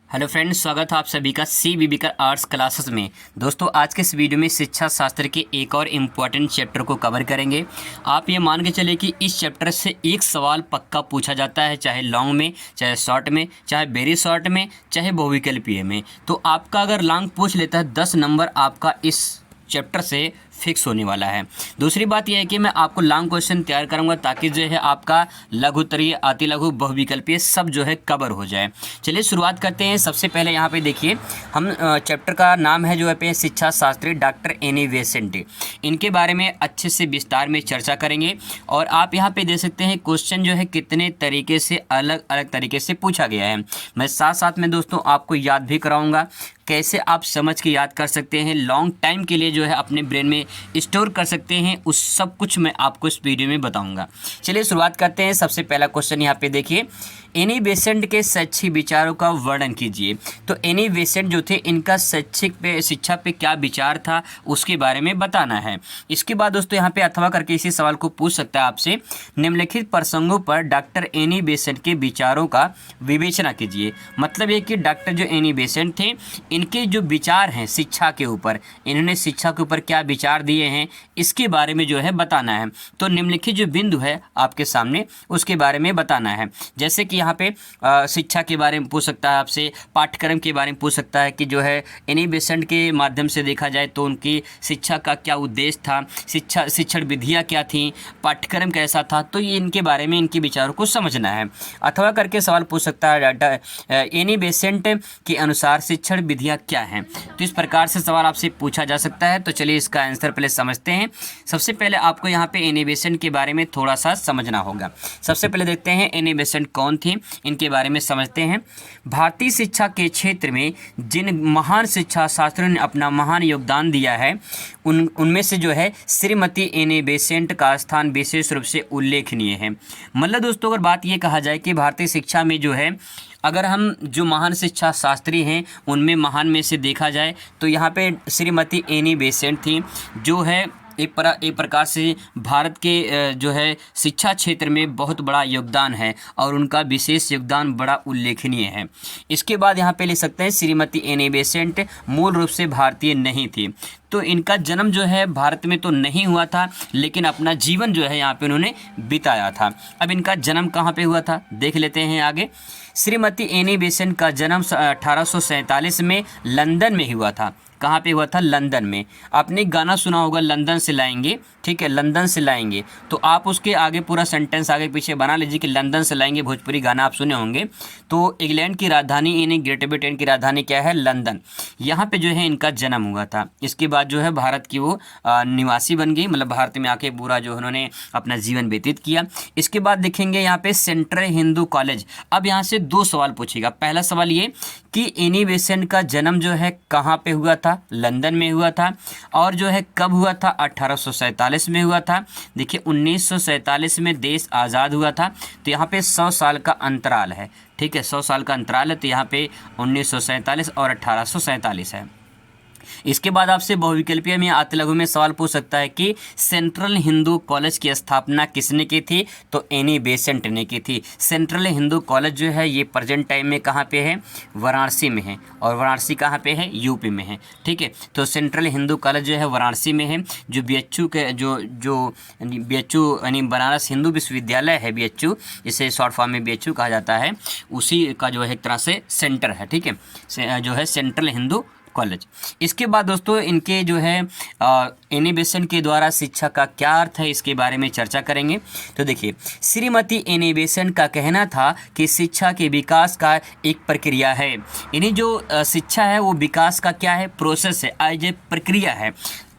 Hello friends, स्वागत है आप सभी का CBB का आर्ट्स क्लासेस में। दोस्तों, आज के इस वीडियो में शिक्षा शास्त्र के एक और इम्पॉर्टेंट चैप्टर को कवर करेंगे। आप ये मान के चले कि इस चैप्टर से एक सवाल पक्का पूछा जाता है, चाहे लॉन्ग में, चाहे शॉर्ट में, चाहे वेरी शॉर्ट में, चाहे बहुविकल्पीय में। तो आपका अगर लॉन्ग पूछ लेता है 10 नंबर आपका इस चैप्टर से फिक्स होने वाला है। दूसरी बात यह है कि मैं आपको लॉन्ग क्वेश्चन तैयार करूंगा ताकि जो है आपका लघु उत्तरीय, अति लघु, बहुविकल्पीय सब जो है कवर हो जाए। चलिए शुरुआत करते हैं। सबसे पहले यहाँ पे देखिए, हम चैप्टर का नाम है जो है पे शिक्षा शास्त्री डॉक्टर एनी बेसेंट। इनके बारे में अच्छे से विस्तार में चर्चा करेंगे। और आप यहाँ पे देख सकते हैं क्वेश्चन जो है कितने तरीके से अलग अलग तरीके से पूछा गया है। मैं साथ साथ में दोस्तों आपको याद भी कराऊंगा कैसे आप समझ के याद कर सकते हैं, लॉन्ग टाइम के लिए जो है अपने ब्रेन में स्टोर कर सकते हैं। उस सब कुछ मैं आपको इस वीडियो में बताऊंगा। चलिए शुरुआत करते हैं। सबसे पहला क्वेश्चन यहाँ पे देखिए, एनी बेसेंट के शैक्षिक विचारों का वर्णन कीजिए। तो एनी बेसेंट जो थे, इनका शैक्षिक पे, शिक्षा पे क्या विचार था उसके बारे में बताना है। इसके बाद दोस्तों यहाँ पे अथवा करके इसी सवाल को पूछ सकता है आपसे, निम्नलिखित प्रसंगों पर डॉक्टर एनी बेसेंट के विचारों का विवेचना कीजिए। मतलब ये कि डॉक्टर जो एनी बेसेंट थे, इनके जो विचार हैं शिक्षा के ऊपर, इन्होंने शिक्षा के ऊपर क्या विचार दिए हैं इसके बारे में जो है बताना है। तो निम्नलिखित जो बिंदु है आपके सामने उसके बारे में बताना है। जैसे कि यहाँ पे शिक्षा के बारे में पूछ सकता है आपसे, पाठ्यक्रम के बारे में पूछ सकता है कि जो है एनी बेसेंट के माध्यम से देखा जाए तो उनकी शिक्षा का क्या उद्देश्य था, शिक्षण विधियाँ क्या थी, पाठ्यक्रम कैसा था। तो ये इनके बारे में, इनके विचारों को समझना है। अथवा करके सवाल पूछ सकता है, एनी बेसेंट के अनुसार शिक्षण विधियाँ क्या हैं। तो इस प्रकार से सवाल आपसे पूछा जा सकता है। तो चलिए इसका आंसर पहले समझते हैं। सबसे पहले आपको यहाँ पे एनी बेसेंट के बारे में थोड़ा सा समझना होगा। सबसे पहले देखते हैं एनी बेसेंट कौन थी, इनके बारे में समझते हैं। भारतीय शिक्षा के क्षेत्र में जिन महान शिक्षा शास्त्रियों ने अपना महान योगदान दिया है, उनमें से जो है श्रीमती एनी बेसेंट का स्थान विशेष रूप से उल्लेखनीय है। मतलब दोस्तों, अगर बात ये कहा जाए कि भारतीय शिक्षा में जो है, अगर हम जो महान शिक्षा शास्त्री हैं उनमें महान में से देखा जाए तो यहाँ पे श्रीमती एनी बेसेंट थी, जो है एक प्रकार से भारत के जो है शिक्षा क्षेत्र में बहुत बड़ा योगदान है और उनका विशेष योगदान बड़ा उल्लेखनीय है। इसके बाद यहाँ पे लिख सकते हैं, श्रीमती एनी बेसेंट मूल रूप से भारतीय नहीं थी। तो इनका जन्म जो है भारत में तो नहीं हुआ था, लेकिन अपना जीवन जो है यहाँ पे उन्होंने बिताया था। अब इनका जन्म कहाँ पे हुआ था देख लेते हैं आगे। श्रीमती एनी बेसेंट का जन्म 1847 में लंदन में हुआ था। कहाँ पे हुआ था? लंदन में। आपने गाना सुना होगा, लंदन से लाएंगे, ठीक है, लंदन से लाएंगे। तो आप उसके आगे पूरा सेंटेंस आगे पीछे बना लीजिए कि लंदन से लाएंगे। भोजपुरी गाना आप सुने होंगे। तो इंग्लैंड की राजधानी यानी ग्रेट ब्रिटेन की राजधानी क्या है? लंदन। यहाँ पे जो है इनका जन्म हुआ था। इसके बाद जो है भारत की वो निवासी बन गई, मतलब भारत में आके पूरा जो उन्होंने अपना जीवन व्यतीत किया। इसके बाद देखेंगे यहाँ पे सेंट्रल हिंदू कॉलेज। अब यहाँ से दो सवाल पूछेगा। पहला सवाल ये कि एनी बेसेंट का जन्म जो है कहाँ पे हुआ था? लंदन में हुआ था। और जो है कब हुआ था? 1847 में हुआ था। देखिए 1947 में देश आज़ाद हुआ था। तो यहाँ पे 100 साल का अंतराल है, ठीक है, 100 साल का अंतराल है। तो यहाँ पे 1947 और 1847 है। इसके बाद आपसे बहुविकल्पीय में, अति लघु में सवाल पूछ सकता है कि सेंट्रल हिंदू कॉलेज की स्थापना किसने की थी? तो एनी बेसेंट ने की थी। सेंट्रल हिंदू कॉलेज जो है ये प्रेजेंट टाइम में कहाँ पे है? वाराणसी में है। और वाराणसी कहाँ पे है? यूपी में है, ठीक है। तो सेंट्रल हिंदू कॉलेज जो है वाराणसी में है। जो BHU के जो BHU यानी बनारस हिंदू विश्वविद्यालय है, BHU, इसे शॉर्ट फॉर्म में BHU कहा जाता है, उसी का जो है एक तरह से सेंटर है, ठीक है, जो है सेंट्रल हिंदू कॉलेज। इसके बाद दोस्तों इनके जो है एनी बेसेंट के द्वारा शिक्षा का क्या अर्थ है इसके बारे में चर्चा करेंगे। तो देखिए, श्रीमती एनी बेसेंट का कहना था कि शिक्षा के विकास का एक प्रक्रिया है। यानी जो शिक्षा है वो विकास का क्या है? प्रोसेस है, एज ए प्रक्रिया है।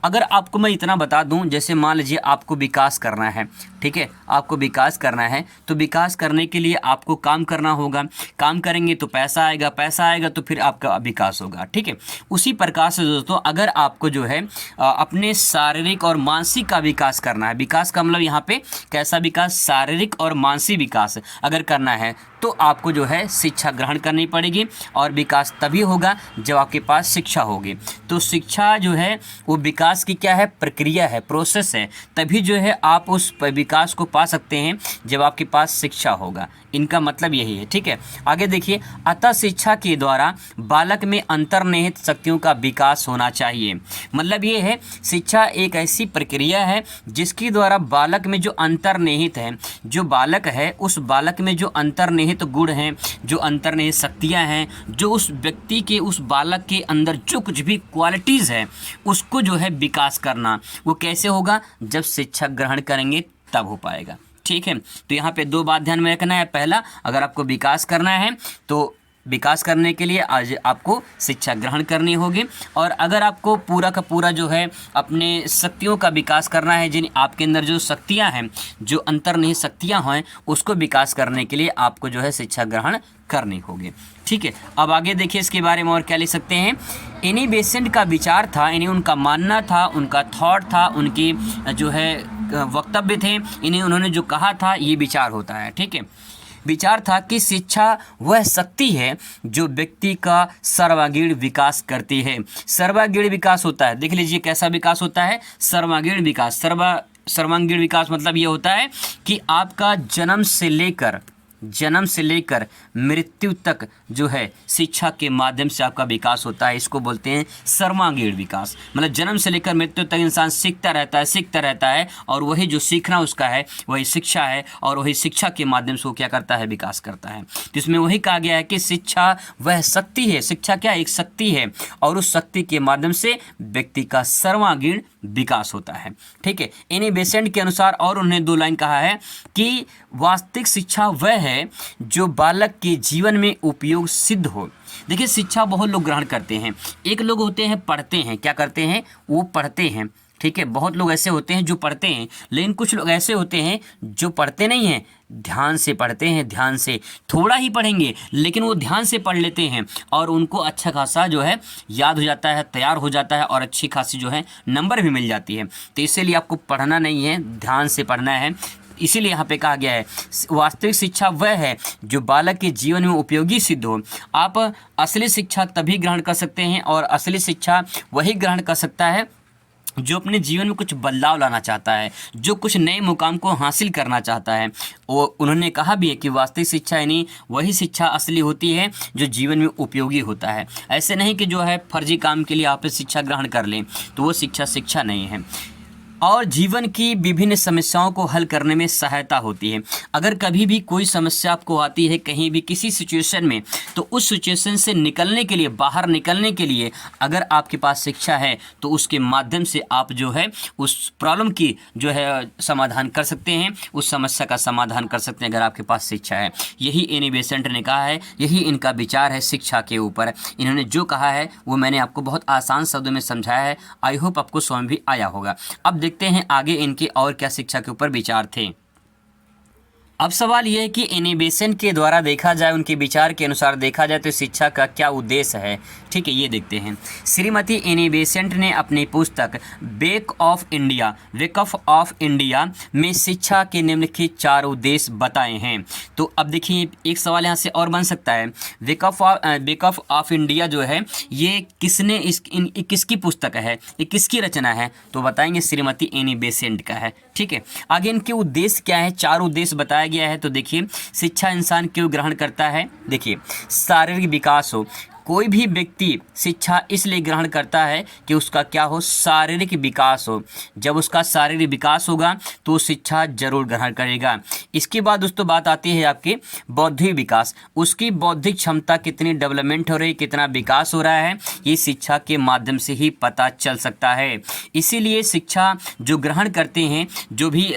अगर आपको मैं इतना बता दूं, जैसे मान लीजिए आपको विकास करना है, ठीक है, आपको विकास करना है, तो विकास करने के लिए आपको काम करना होगा। काम करेंगे तो पैसा आएगा, पैसा आएगा तो फिर आपका विकास होगा, ठीक है। उसी प्रकार से दोस्तों अगर आपको जो है अपने शारीरिक और मानसिक का विकास करना है, विकास का मतलब यहाँ पे कैसा विकास? शारीरिक और मानसिक विकास अगर करना है, तो आपको जो है शिक्षा ग्रहण करनी पड़ेगी, और विकास तभी होगा जब आपके पास शिक्षा होगी। तो शिक्षा जो है वो विकास की क्या है, प्रक्रिया है, प्रोसेस है। तभी जो है आप उस विकास को पा सकते हैं जब आपके पास शिक्षा होगा। इनका मतलब यही है, ठीक है। आगे देखिए, अतः शिक्षा के द्वारा बालक में अंतर्निहित शक्तियों का विकास होना चाहिए। मतलब ये है, शिक्षा एक ऐसी प्रक्रिया है जिसके द्वारा बालक में जो अंतर्निहित है, जो बालक है उस बालक में जो अंतर्निहित गुण हैं, जो अंतर्निहित शक्तियाँ हैं, जो उस व्यक्ति के, उस बालक के अंदर जो कुछ भी क्वालिटीज़ है उसको जो है विकास करना, वो कैसे होगा, जब शिक्षा ग्रहण करेंगे तब हो पाएगा, ठीक है। तो यहाँ पे दो बात ध्यान में रखना है। पहला, अगर आपको विकास करना है तो विकास करने के लिए आज आपको शिक्षा ग्रहण करनी होगी, और अगर आपको पूरा का पूरा जो है अपने शक्तियों का विकास करना है, जिन आपके अंदर जो शक्तियां हैं, जो अंतर्निहित शक्तियां हैं, उसको विकास करने के लिए आपको जो है शिक्षा ग्रहण करनी होगी, ठीक है। अब आगे देखिए इसके बारे में और क्या लिख सकते हैं। इन्हीं बेसेंट का विचार था, इन्हीं उनका मानना था, उनका थॉट था, उनकी जो है वक्तव्य थे, इन्हें उन्होंने जो कहा था ये विचार होता है, ठीक है। विचार था कि शिक्षा वह शक्ति है जो व्यक्ति का सर्वांगीण विकास करती है। सर्वांगीण विकास होता है, देख लीजिए कैसा विकास होता है, सर्वांगीण विकास। सर्वांगीण विकास मतलब ये होता है कि आपका जन्म से लेकर मृत्यु तक जो है शिक्षा के माध्यम से आपका विकास होता है। इसको बोलते हैं सर्वांगीण विकास। मतलब जन्म से लेकर मृत्यु तक इंसान सीखता रहता है और वही जो सीखना उसका है वही शिक्षा है, और वही शिक्षा के माध्यम से वो क्या करता है, विकास करता है। तो इसमें वही कहा गया है कि शिक्षा वह शक्ति है, शिक्षा क्या एक शक्ति है, और उस शक्ति के माध्यम से व्यक्ति का सर्वांगीण विकास होता है, ठीक है। इन्हीं बेसेंट के अनुसार और उन्होंने दो लाइन कहा है कि वास्तविक शिक्षा वह है जो बालक के जीवन में उपयोग सिद्ध हो। देखिए शिक्षा बहुत लोग ग्रहण करते हैं। एक लोग होते हैं पढ़ते हैं, क्या करते हैं, वो पढ़ते हैं, ठीक है। बहुत लोग ऐसे होते हैं जो पढ़ते हैं, लेकिन कुछ लोग ऐसे होते हैं जो पढ़ते नहीं हैं, ध्यान से पढ़ते हैं, ध्यान से थोड़ा ही पढ़ेंगे लेकिन वो ध्यान से पढ़ लेते हैं और उनको अच्छा खासा जो है याद हो जाता है, तैयार हो जाता है, और अच्छी खासी जो है नंबर भी मिल जाती है। तो इसीलिए आपको पढ़ना नहीं है, ध्यान से पढ़ना है। इसीलिए यहाँ पे कहा गया है वास्तविक शिक्षा वह है जो बालक के जीवन में उपयोगी सिद्ध हो। आप असली शिक्षा तभी ग्रहण कर सकते हैं, और असली शिक्षा वही ग्रहण कर सकता है जो अपने जीवन में कुछ बदलाव लाना चाहता है, जो कुछ नए मुकाम को हासिल करना चाहता है। वो उन्होंने कहा भी है कि वास्तविक शिक्षा यानी वही शिक्षा असली होती है जो जीवन में उपयोगी होता है। ऐसे नहीं कि जो है फर्जी काम के लिए आप शिक्षा ग्रहण कर लें, तो वो शिक्षा नहीं है। और जीवन की विभिन्न समस्याओं को हल करने में सहायता होती है। अगर कभी भी कोई समस्या आपको आती है कहीं भी किसी सिचुएशन में, तो उस सिचुएशन से निकलने के लिए, बाहर निकलने के लिए अगर आपके पास शिक्षा है तो उसके माध्यम से आप जो है उस प्रॉब्लम की जो है समाधान कर सकते हैं, उस समस्या का समाधान कर सकते हैं अगर आपके पास शिक्षा है। यही एनी बेसेंट ने कहा है, यही इनका विचार है शिक्षा के ऊपर। इन्होंने जो कहा है वो मैंने आपको बहुत आसान शब्दों में समझाया है। आई होप आपको समझ भी आया होगा। अब देखते हैं आगे इनके और क्या शिक्षा के ऊपर विचार थे। अब सवाल यह है कि एनी बेसेंट के द्वारा देखा जाए, उनके विचार के अनुसार देखा जाए तो शिक्षा का क्या उद्देश्य है, ठीक है, ये देखते हैं। श्रीमती एनी बेसेंट ने अपनी पुस्तक वेक ऑफ इंडिया में शिक्षा के निम्नलिखित 4 उद्देश्य बताए हैं। तो अब देखिए एक सवाल यहाँ से और बन सकता है, वेक ऑफ इंडिया जो है ये किसने किसकी पुस्तक है, ये किसकी रचना है, तो बताएंगे श्रीमती एनी बेसेंट का है, ठीक है। आगे इनके उद्देश्य क्या है, 4 उद्देश्य बताया गया है। तो देखिए शिक्षा इंसान क्यों ग्रहण करता है, देखिए शारीरिक विकास हो। कोई भी व्यक्ति शिक्षा इसलिए ग्रहण करता है कि उसका क्या हो, शारीरिक विकास हो। जब उसका शारीरिक विकास होगा तो शिक्षा जरूर ग्रहण करेगा। इसके बाद दोस्तों बात आती है आपके बौद्धिक विकास। उसकी बौद्धिक क्षमता कितनी डेवलपमेंट हो रही, कितना विकास हो रहा है, ये शिक्षा के माध्यम से ही पता चल सकता है। इसीलिए शिक्षा जो ग्रहण करते हैं, जो भी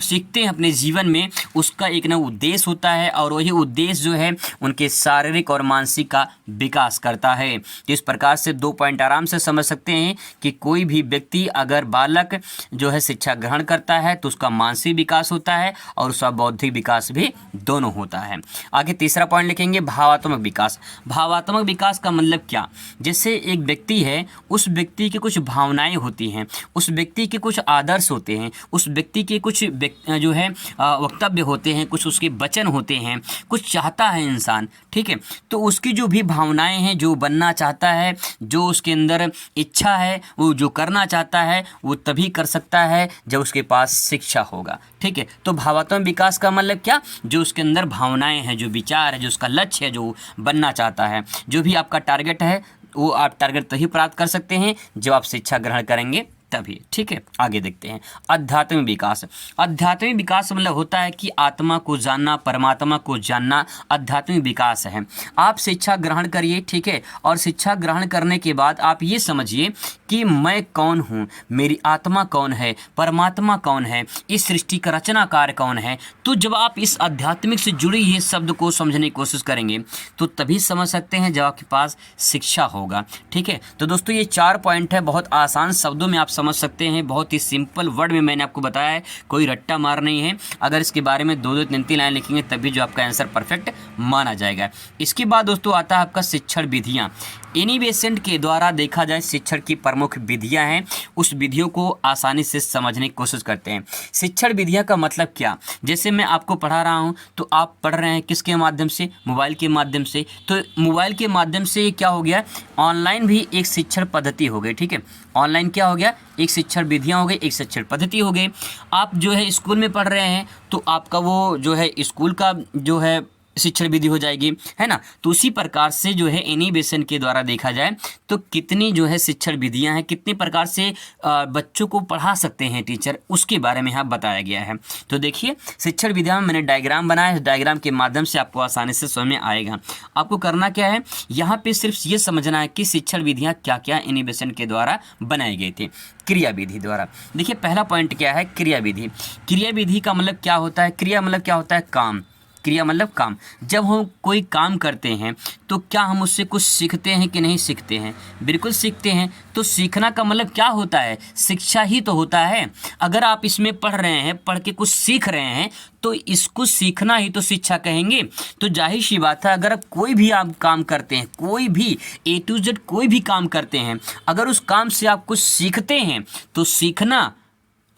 सीखते हैं अपने जीवन में, उसका एक ना उद्देश्य होता है, और वही उद्देश्य जो है उनके शारीरिक और मानसिक का विकास करता है। तो इस प्रकार से 2 पॉइंट आराम से समझ सकते हैं कि कोई भी व्यक्ति अगर बालक जो है शिक्षा ग्रहण करता है तो उसका मानसिक विकास होता है और उसका बौद्धिक विकास भी दोनों होता है। आगे तीसरा पॉइंट लिखेंगे भावात्मक विकास। भावात्मक विकास का मतलब क्या? जैसे एक व्यक्ति है, उस व्यक्ति की कुछ भावनाएं होती हैं, उस व्यक्ति के कुछ आदर्श होते हैं, उस व्यक्ति के कुछ जो है वक्तव्य होते हैं, कुछ उसके वचन होते हैं, कुछ चाहता है इंसान, ठीक है। तो उसकी जो भी भावनाएं हैं, जो बनना चाहता है, जो उसके अंदर इच्छा है, वो जो करना चाहता है वो तभी कर सकता है जब उसके पास शिक्षा होगा, ठीक है। तो भावात्मक विकास का मतलब क्या? जो उसके अंदर भावनाएं हैं, जो विचार है, जो उसका लक्ष्य है, जो बनना चाहता है, जो भी आपका टारगेट है वो आप टारगेट तभी प्राप्त कर सकते हैं जब आप शिक्षा ग्रहण करेंगे तभी, ठीक है। आगे देखते हैं आध्यात्मिक विकास। आध्यात्मिक विकास मतलब होता है कि आत्मा को जानना, परमात्मा को जानना आध्यात्मिक विकास है। आप शिक्षा ग्रहण करिए, ठीक है, और शिक्षा ग्रहण करने के बाद आप ये समझिए कि मैं कौन हूँ, मेरी आत्मा कौन है, परमात्मा कौन है, इस सृष्टि का रचनाकार कौन है। तो जब आप इस आध्यात्मिक से जुड़े ये शब्द को समझने की कोशिश करेंगे तो तभी समझ सकते हैं जब आपके पास शिक्षा होगा, ठीक है। तो दोस्तों ये 4 पॉइंट है, बहुत आसान शब्दों में आप समझ सकते हैं, बहुत ही सिंपल वर्ड में मैंने आपको बताया है, कोई रट्टा मार नहीं है। अगर इसके बारे में 2-2 3-3 लाइन लिखेंगे तभी जो आपका आंसर परफेक्ट माना जाएगा। इसके बाद दोस्तों आता है आपका शिक्षण विधियाँ। एनी बेसेंट के द्वारा देखा जाए शिक्षण की प्रमुख विधियां हैं, उस विधियों को आसानी से समझने की कोशिश करते हैं। शिक्षण विधियां का मतलब क्या? जैसे मैं आपको पढ़ा रहा हूं तो आप पढ़ रहे हैं किसके माध्यम से? मोबाइल के माध्यम से। तो मोबाइल के माध्यम से क्या हो गया? ऑनलाइन भी एक शिक्षण पद्धति हो गई, ठीक है। ऑनलाइन क्या हो गया? एक शिक्षण विधियाँ हो गई, एक शिक्षण पद्धति हो गई। आप जो है स्कूल में पढ़ रहे हैं तो आपका वो जो है स्कूल का जो है शिक्षण विधि हो जाएगी, है ना। तो उसी प्रकार से जो है एनिमेशन के द्वारा देखा जाए तो कितनी जो है शिक्षण विधियां हैं, कितने प्रकार से बच्चों को पढ़ा सकते हैं टीचर, उसके बारे में यहाँ बताया गया है। तो देखिए शिक्षण विधियां में मैंने डायग्राम बनाया है, डायग्राम के माध्यम से आपको आसानी से समझ में आएगा। आपको करना क्या है, यहाँ पे सिर्फ ये समझना है कि शिक्षण विधियाँ क्या क्या एनिमेशन के द्वारा बनाई गई थी। क्रिया विधि द्वारा देखिए पहला पॉइंट क्या है? क्रिया विधि। क्रिया विधि का मतलब क्या होता है? क्रिया मतलब क्या होता है? काम। क्रिया मतलब काम। जब हम कोई काम करते हैं तो क्या हम उससे कुछ सीखते हैं कि नहीं सीखते हैं? बिल्कुल सीखते हैं। तो सीखना का मतलब क्या होता है? शिक्षा ही तो होता है। अगर आप इसमें पढ़ रहे हैं, पढ़ के कुछ सीख रहे हैं तो इसको सीखना ही तो शिक्षा कहेंगे। तो जाहिर सी बात है, अगर कोई भी आप काम करते हैं, कोई भी A to Z कोई भी काम करते हैं, अगर उस काम से आप कुछ सीखते हैं तो सीखना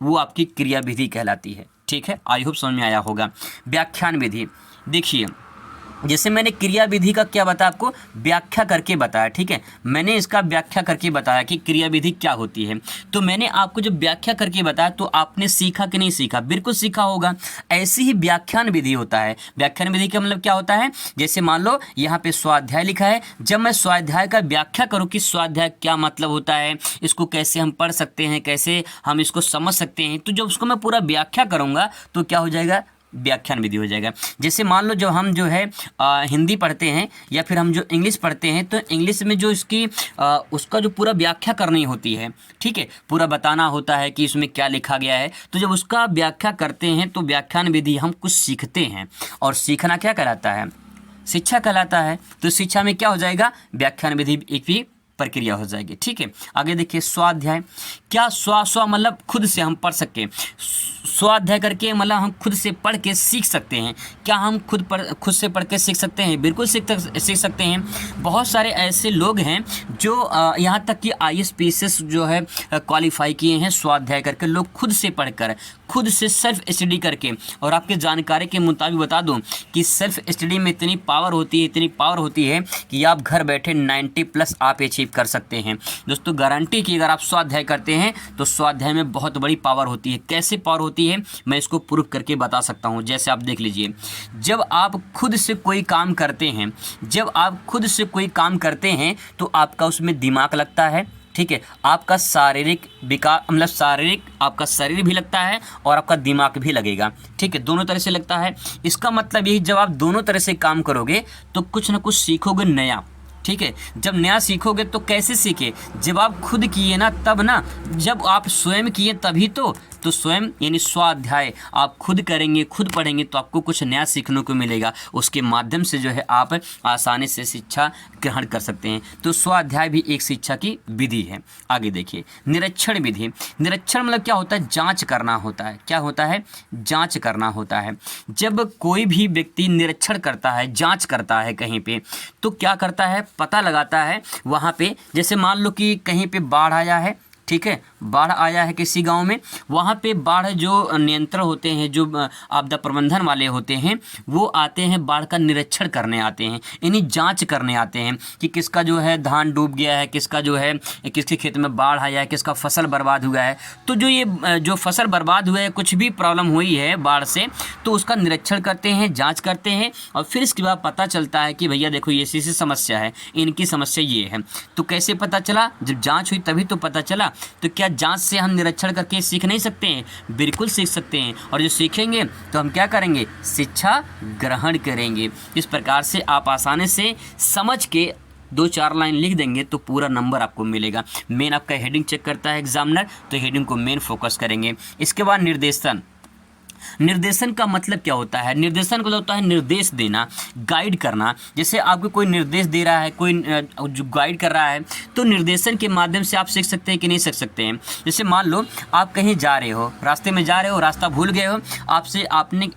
वो आपकी क्रिया विधि कहलाती है, ठीक है। आई होप समझ में आया होगा। व्याख्यान विधि देखिए, जैसे मैंने क्रिया विधि का क्या बताया आपको? व्याख्या करके बताया, ठीक है। मैंने इसका व्याख्या करके बताया कि क्रिया विधि क्या होती है। तो मैंने आपको जब व्याख्या करके बताया तो आपने सीखा कि नहीं सीखा? बिल्कुल सीखा होगा। ऐसी ही व्याख्यान विधि होता है। व्याख्यान विधि का मतलब क्या होता है? जैसे मान लो यहाँ पे स्वाध्याय लिखा है, जब मैं स्वाध्याय का व्याख्या करूँ कि स्वाध्याय क्या मतलब होता है, इसको कैसे हम पढ़ सकते हैं, कैसे हम इसको समझ सकते हैं, तो जब उसको मैं पूरा व्याख्या करूँगा तो क्या हो जाएगा? व्याख्यान विधि हो जाएगा। जैसे मान लो जब हम जो है हिंदी पढ़ते हैं या फिर हम जो इंग्लिश पढ़ते हैं तो इंग्लिश में जो इसकी उसका जो पूरा व्याख्या करनी होती है, ठीक है, पूरा बताना होता है कि इसमें क्या लिखा गया है। तो जब उसका व्याख्या करते हैं तो व्याख्यान विधि हम कुछ सीखते हैं, और सीखना क्या कहलाता है? शिक्षा कहलाता है। तो शिक्षा में क्या हो जाएगा? व्याख्यान विधि एक भी प्रक्रिया हो जाएगी, ठीक है। आगे देखिए स्वाध्याय। क्या स्व मतलब खुद से हम पढ़ सकें। स्वाध्याय करके मतलब हम खुद से पढ़ के सीख सकते हैं। क्या हम खुद से पढ़ के सीख सकते हैं? बिल्कुल सीख सकते हैं। बहुत सारे ऐसे लोग हैं जो यहाँ तक कि IAS PCS जो है क्वालिफाई किए हैं स्वाध्याय करके। लोग खुद से पढ़कर, खुद से सेल्फ स्टडी करके। और आपके जानकारी के मुताबिक बता दूं कि सेल्फ स्टडी में इतनी पावर होती है कि आप घर बैठे 90+ आप अचीव कर सकते हैं। दोस्तों गारंटी कि अगर आप स्वाध्याय करते हैं तो स्वाध्याय में बहुत बड़ी पावर होती है। कैसे पावर होती है मैं इसको प्रूफ करके बता सकता हूं। जैसे आप देख लीजिए, जब आप खुद से कोई काम करते हैं तो आपका उसमें दिमाग लगता है, ठीक है। आपका शारीरिक विकास मतलब शारीरिक आपका शरीर भी लगता है और आपका दिमाग भी लगेगा, ठीक है, दोनों तरह से लगता है। इसका मतलब यही, जब आप दोनों तरह से काम करोगे तो कुछ ना कुछ सीखोगे नया, ठीक है। जब नया सीखोगे तो कैसे सीखे, जब आप खुद किए ना तब ना, जब आप स्वयं किए तभी तो स्वयं यानी स्वाध्याय आप खुद करेंगे, खुद पढ़ेंगे तो आपको कुछ नया सीखने को मिलेगा। उसके माध्यम से जो है आप आसानी से शिक्षा ग्रहण कर सकते हैं। तो स्वाध्याय भी एक शिक्षा की विधि है। आगे देखिए निरीक्षण विधि। निरीक्षण मतलब क्या होता है, जांच करना होता है। क्या होता है, जांच करना होता है। जब कोई भी व्यक्ति निरीक्षण करता है, जांच करता है कहीं पे, तो क्या करता है, पता लगाता है वहाँ पे। जैसे मान लो कि कहीं पे बाढ़ आया है, ठीक है, बाढ़ आया है किसी गांव में, वहाँ पे बाढ़ जो नियंत्रण होते हैं, जो आपदा प्रबंधन वाले होते हैं, वो आते हैं बाढ़ का निरीक्षण करने आते हैं, यानी जांच करने आते हैं कि किसका जो है धान डूब गया है, किसका जो है किसके खेत में बाढ़ आया है, किसका फसल बर्बाद हुआ है। तो जो ये जो फसल बर्बाद हुआ है, कुछ भी प्रॉब्लम हुई है बाढ़ से, तो उसका निरीक्षण करते हैं, जाँच करते हैं, और फिर इसके बाद पता चलता है कि भैया देखो ये ऐसी समस्या है, इनकी समस्या ये है। तो कैसे पता चला, जब जाँच हुई तभी तो पता चला। तो क्या जांच से हम निरीक्षण करके सीख नहीं सकते हैं? बिल्कुल सीख सकते हैं। और जो सीखेंगे तो हम क्या करेंगे, शिक्षा ग्रहण करेंगे। इस प्रकार से आप आसानी से समझ के 2-4 लाइन लिख देंगे तो पूरा नंबर आपको मिलेगा। मेन आपका हेडिंग चेक करता है एग्जामिनर, तो हेडिंग को मेन फोकस करेंगे। इसके बाद निर्देशन। निर्देशन का मतलब क्या होता है, निर्देशन का मतलब होता है निर्देश देना, गाइड करना। जैसे आपको कोई निर्देश दे रहा है, कोई जो गाइड कर रहा है, तो निर्देशन के माध्यम से आप सीख सकते हैं कि नहीं सीख सकते हैं। जैसे मान लो आप कहीं जा रहे हो, रास्ते में जा रहे हो, रास्ता भूल गए हो,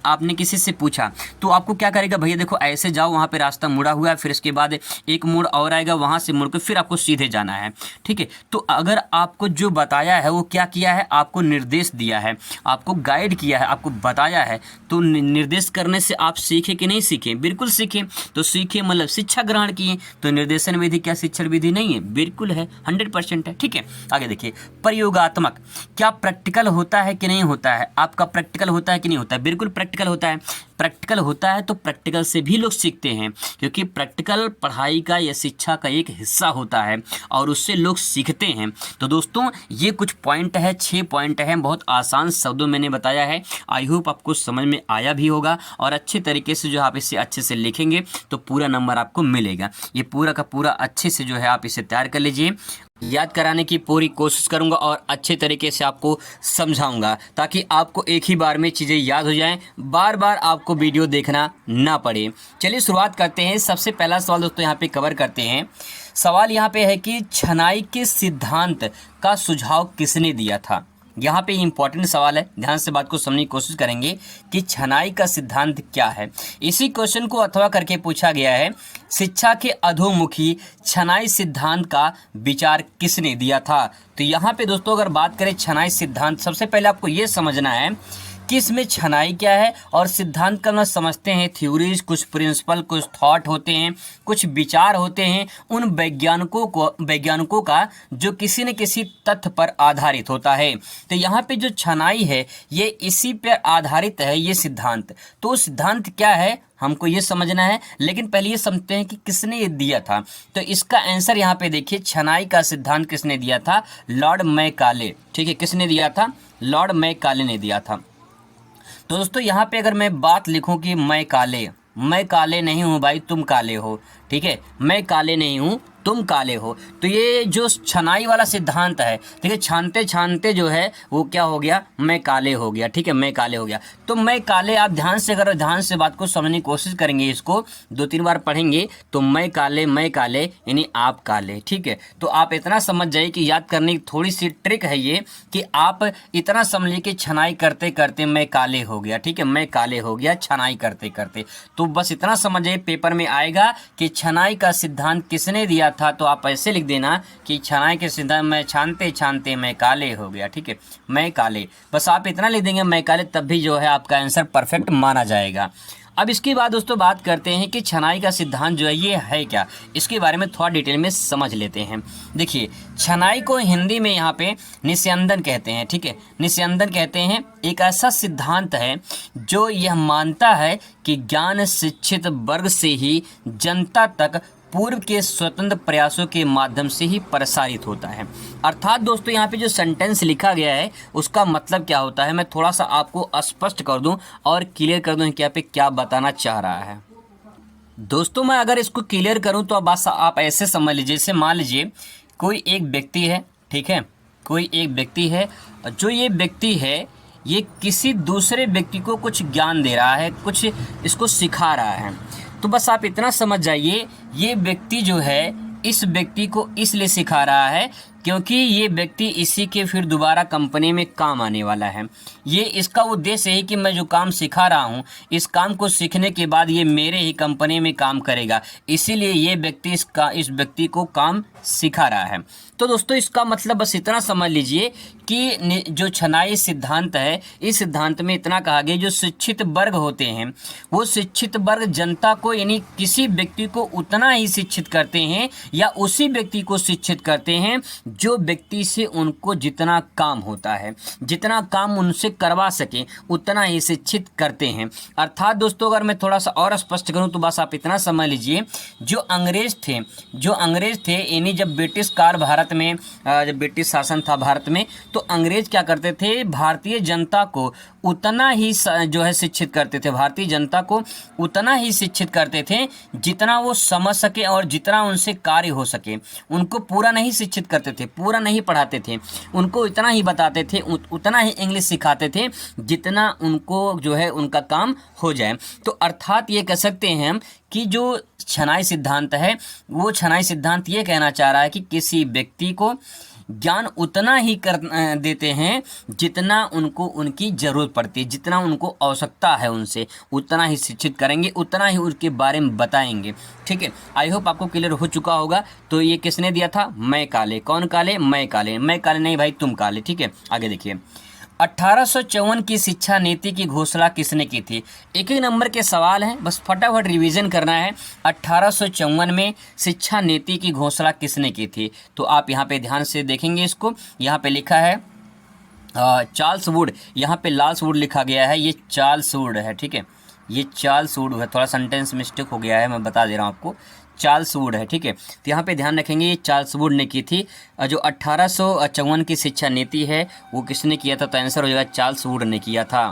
आपने किसी से पूछा, तो आपको क्या करेगा, भैया देखो ऐसे जाओ, वहाँ पे रास्ता मुड़ा हुआ है, फिर इसके बाद एक मोड़ और आएगा, वहाँ से मुड़ के फिर आपको सीधे जाना है, ठीक है। तो अगर आपको जो बताया है वो क्या किया है, आपको निर्देश दिया है, आपको गाइड किया है, आपको बताया है, तो निर्देश करने से आप सीखे कि नहीं सीखे, बिल्कुल सीखे। तो सीखे मतलब शिक्षा ग्रहण किए। तो निर्देशन विधि क्या शिक्षण विधि नहीं है, बिल्कुल है, 100% है, ठीक है। आगे देखिए प्रयोगात्मक। क्या प्रैक्टिकल होता है कि नहीं होता है, आपका प्रैक्टिकल होता है कि नहीं होता है, बिल्कुल प्रैक्टिकल होता है। प्रैक्टिकल होता है तो प्रैक्टिकल से भी लोग सीखते हैं, क्योंकि प्रैक्टिकल पढ़ाई का या शिक्षा का एक हिस्सा होता है और उससे लोग सीखते हैं। तो दोस्तों ये कुछ पॉइंट है, 6 पॉइंट हैं, बहुत आसान शब्दों मैंने बताया है। आई होप आपको समझ में आया भी होगा, और अच्छे तरीके से जो आप इसे अच्छे से लिखेंगे तो पूरा नंबर आपको मिलेगा। ये पूरा का पूरा अच्छे से जो है आप इसे तैयार कर लीजिए। याद कराने की पूरी कोशिश करूंगा और अच्छे तरीके से आपको समझाऊंगा, ताकि आपको एक ही बार में चीज़ें याद हो जाएं, बार बार आपको वीडियो देखना ना पड़े। चलिए शुरुआत करते हैं। सबसे पहला सवाल दोस्तों यहाँ पे कवर करते हैं। सवाल यहाँ पे है कि छनाई के सिद्धांत का सुझाव किसने दिया था। यहाँ पे इंपॉर्टेंट सवाल है, ध्यान से बात को समझने की कोशिश करेंगे कि छनाई का सिद्धांत क्या है। इसी क्वेश्चन को अथवा करके पूछा गया है, शिक्षा के अधोमुखी छनाई सिद्धांत का विचार किसने दिया था। तो यहाँ पे दोस्तों अगर बात करें छनाई सिद्धांत, सबसे पहले आपको ये समझना है कि इसमें छनाई क्या है और सिद्धांत का मतलब समझते हैं थ्योरीज, कुछ प्रिंसिपल, कुछ थॉट होते हैं, कुछ विचार होते हैं उन वैज्ञानिकों का जो किसी न किसी तथ्य पर आधारित होता है। तो यहाँ पे जो छनाई है ये इसी पर आधारित है, ये सिद्धांत। तो सिद्धांत क्या है हमको ये समझना है, लेकिन पहले ये समझते हैं कि किसने ये दिया था। तो इसका आंसर यहाँ पे देखिए, छनाई का सिद्धांत किसने दिया था, लॉर्ड मैकाले, ठीक है। किसने दिया था, लॉर्ड मैकाले ने दिया था। तो दोस्तों यहाँ पे अगर मैं बात लिखूं कि मैं काले नहीं हूँ भाई, तुम काले हो, ठीक है, मैं काले नहीं हूँ तुम काले हो। तो ये जो छनाई वाला सिद्धांत है, ठीक है, छानते छानते जो है वो क्या हो गया, मैं काले हो गया, ठीक है, मैं काले हो गया। तो मैं काले, आप ध्यान से अगर ध्यान से बात को समझने की कोशिश करेंगे, इसको 2-3 बार पढ़ेंगे तो मैं काले यानी आप काले, ठीक है। तो आप इतना समझ जाइए कि याद करने की थोड़ी सी ट्रिक है ये, कि आप इतना समझ लीजिए कि छनाई करते करते मैं काले हो गया, ठीक है, मैं काले हो गया छनाई करते करते। तो बस इतना समझ जाइए, पेपर में आएगा कि छनाई का सिद्धांत किसने दिया था, तो आप ऐसे लिख देना कि छनाई के सिद्धांत में छानते छानते मैं काले हो गया, ठीक है, मैं काले। बस आप इतना लिख देंगे मैं काले, तब भी जो है आपका आंसर परफेक्ट माना जाएगा। अब इसके बाद दोस्तों बात करते हैं कि छनाई का सिद्धांत जो है ये है क्या, इसके बारे में थोड़ा डिटेल में समझ लेते हैं। देखिए छनाई को हिंदी में यहाँ पे निस्यंदन कहते हैं, ठीक है, निस्यंदन कहते हैं। एक ऐसा सिद्धांत है जो यह मानता है कि ज्ञान शिक्षित वर्ग से ही जनता तक पूर्व के स्वतंत्र प्रयासों के माध्यम से ही प्रसारित होता है। अर्थात दोस्तों यहाँ पे जो सेंटेंस लिखा गया है उसका मतलब क्या होता है, मैं थोड़ा सा आपको स्पष्ट कर दूं और क्लियर कर दूं कि यहाँ पे क्या बताना चाह रहा है। दोस्तों मैं अगर इसको क्लियर करूं तो अब बस आप ऐसे समझ लीजिए, जैसे मान लीजिए कोई एक व्यक्ति है, ठीक है, कोई एक व्यक्ति है, जो ये व्यक्ति है ये किसी दूसरे व्यक्ति को कुछ ज्ञान दे रहा है, कुछ इसको सिखा रहा है। तो बस आप इतना समझ जाइए, ये व्यक्ति जो है इस व्यक्ति को इसलिए सिखा रहा है क्योंकि ये व्यक्ति इसी के फिर दोबारा कंपनी में काम आने वाला है। ये इसका उद्देश्य है कि मैं जो काम सिखा रहा हूँ, इस काम को सीखने के बाद ये मेरे ही कंपनी में काम करेगा, इसीलिए ये व्यक्ति इस व्यक्ति को काम सिखा रहा है। तो दोस्तों इसका मतलब बस इतना समझ लीजिए कि जो छनाई सिद्धांत है, इस सिद्धांत में इतना कहा गया जो शिक्षित वर्ग होते हैं वो शिक्षित वर्ग जनता को यानी किसी व्यक्ति को उतना ही शिक्षित करते हैं या उसी व्यक्ति को शिक्षित करते हैं जो व्यक्ति से उनको जितना काम होता है, जितना काम उनसे करवा सके उतना ही शिक्षित करते हैं। अर्थात दोस्तों अगर मैं थोड़ा सा और स्पष्ट करूं तो बस आप इतना समझ लीजिए, जो अंग्रेज थे यानी जब ब्रिटिश काल भारत में, जब ब्रिटिश शासन था भारत में, तो अंग्रेज क्या करते थे, भारतीय जनता को उतना ही जो है शिक्षित करते थे, भारतीय जनता को उतना ही शिक्षित करते थे जितना वो समझ सके और जितना उनसे कार्य हो सके। उनको पूरा नहीं शिक्षित करते थे, पूरा नहीं पढ़ाते थे, उनको इतना ही बताते थे, उतना ही इंग्लिश सिखाते थे जितना उनको जो है उनका काम हो जाए। तो अर्थात ये कह सकते हैं हम कि जो छनाई सिद्धांत है वो छनाई सिद्धांत ये कहना चाह रहा है कि किसी व्यक्ति को ज्ञान उतना ही कर देते हैं जितना उनको उनकी ज़रूरत पड़ती है, जितना उनको आवश्यकता है उनसे उतना ही शिक्षित करेंगे, उतना ही उनके बारे में बताएंगे। ठीक है, आई होप आपको क्लियर हो चुका होगा। तो ये किसने दिया था, मैं काले। कौन काले, मैं काले। मैं काले नहीं भाई, तुम काले। ठीक है, आगे देखिए 1854 की शिक्षा नीति की घोषणा किसने की थी। एक एक नंबर के सवाल हैं, बस फटाफट रिवीजन करना है। 1854 में शिक्षा नीति की घोषणा किसने की थी, तो आप यहाँ पे ध्यान से देखेंगे इसको। यहाँ पे लिखा है चार्ल्स वुड, यहाँ पे लाल्स वुड लिखा गया है, ये चार्ल्स वुड है। ठीक है, ये चार्ल्स वुड है, थोड़ा सेंटेंस मिस्टेक हो गया है, मैं बता दे रहा हूँ आपको, चार्ल्स वुड है। ठीक है, तो यहाँ पे ध्यान रखेंगे ये चार्ल्स वुड ने की थी। जो 1854 की शिक्षा नीति है वो किसने किया था, तो आंसर हो जाएगा चार्ल्स वुड ने किया था।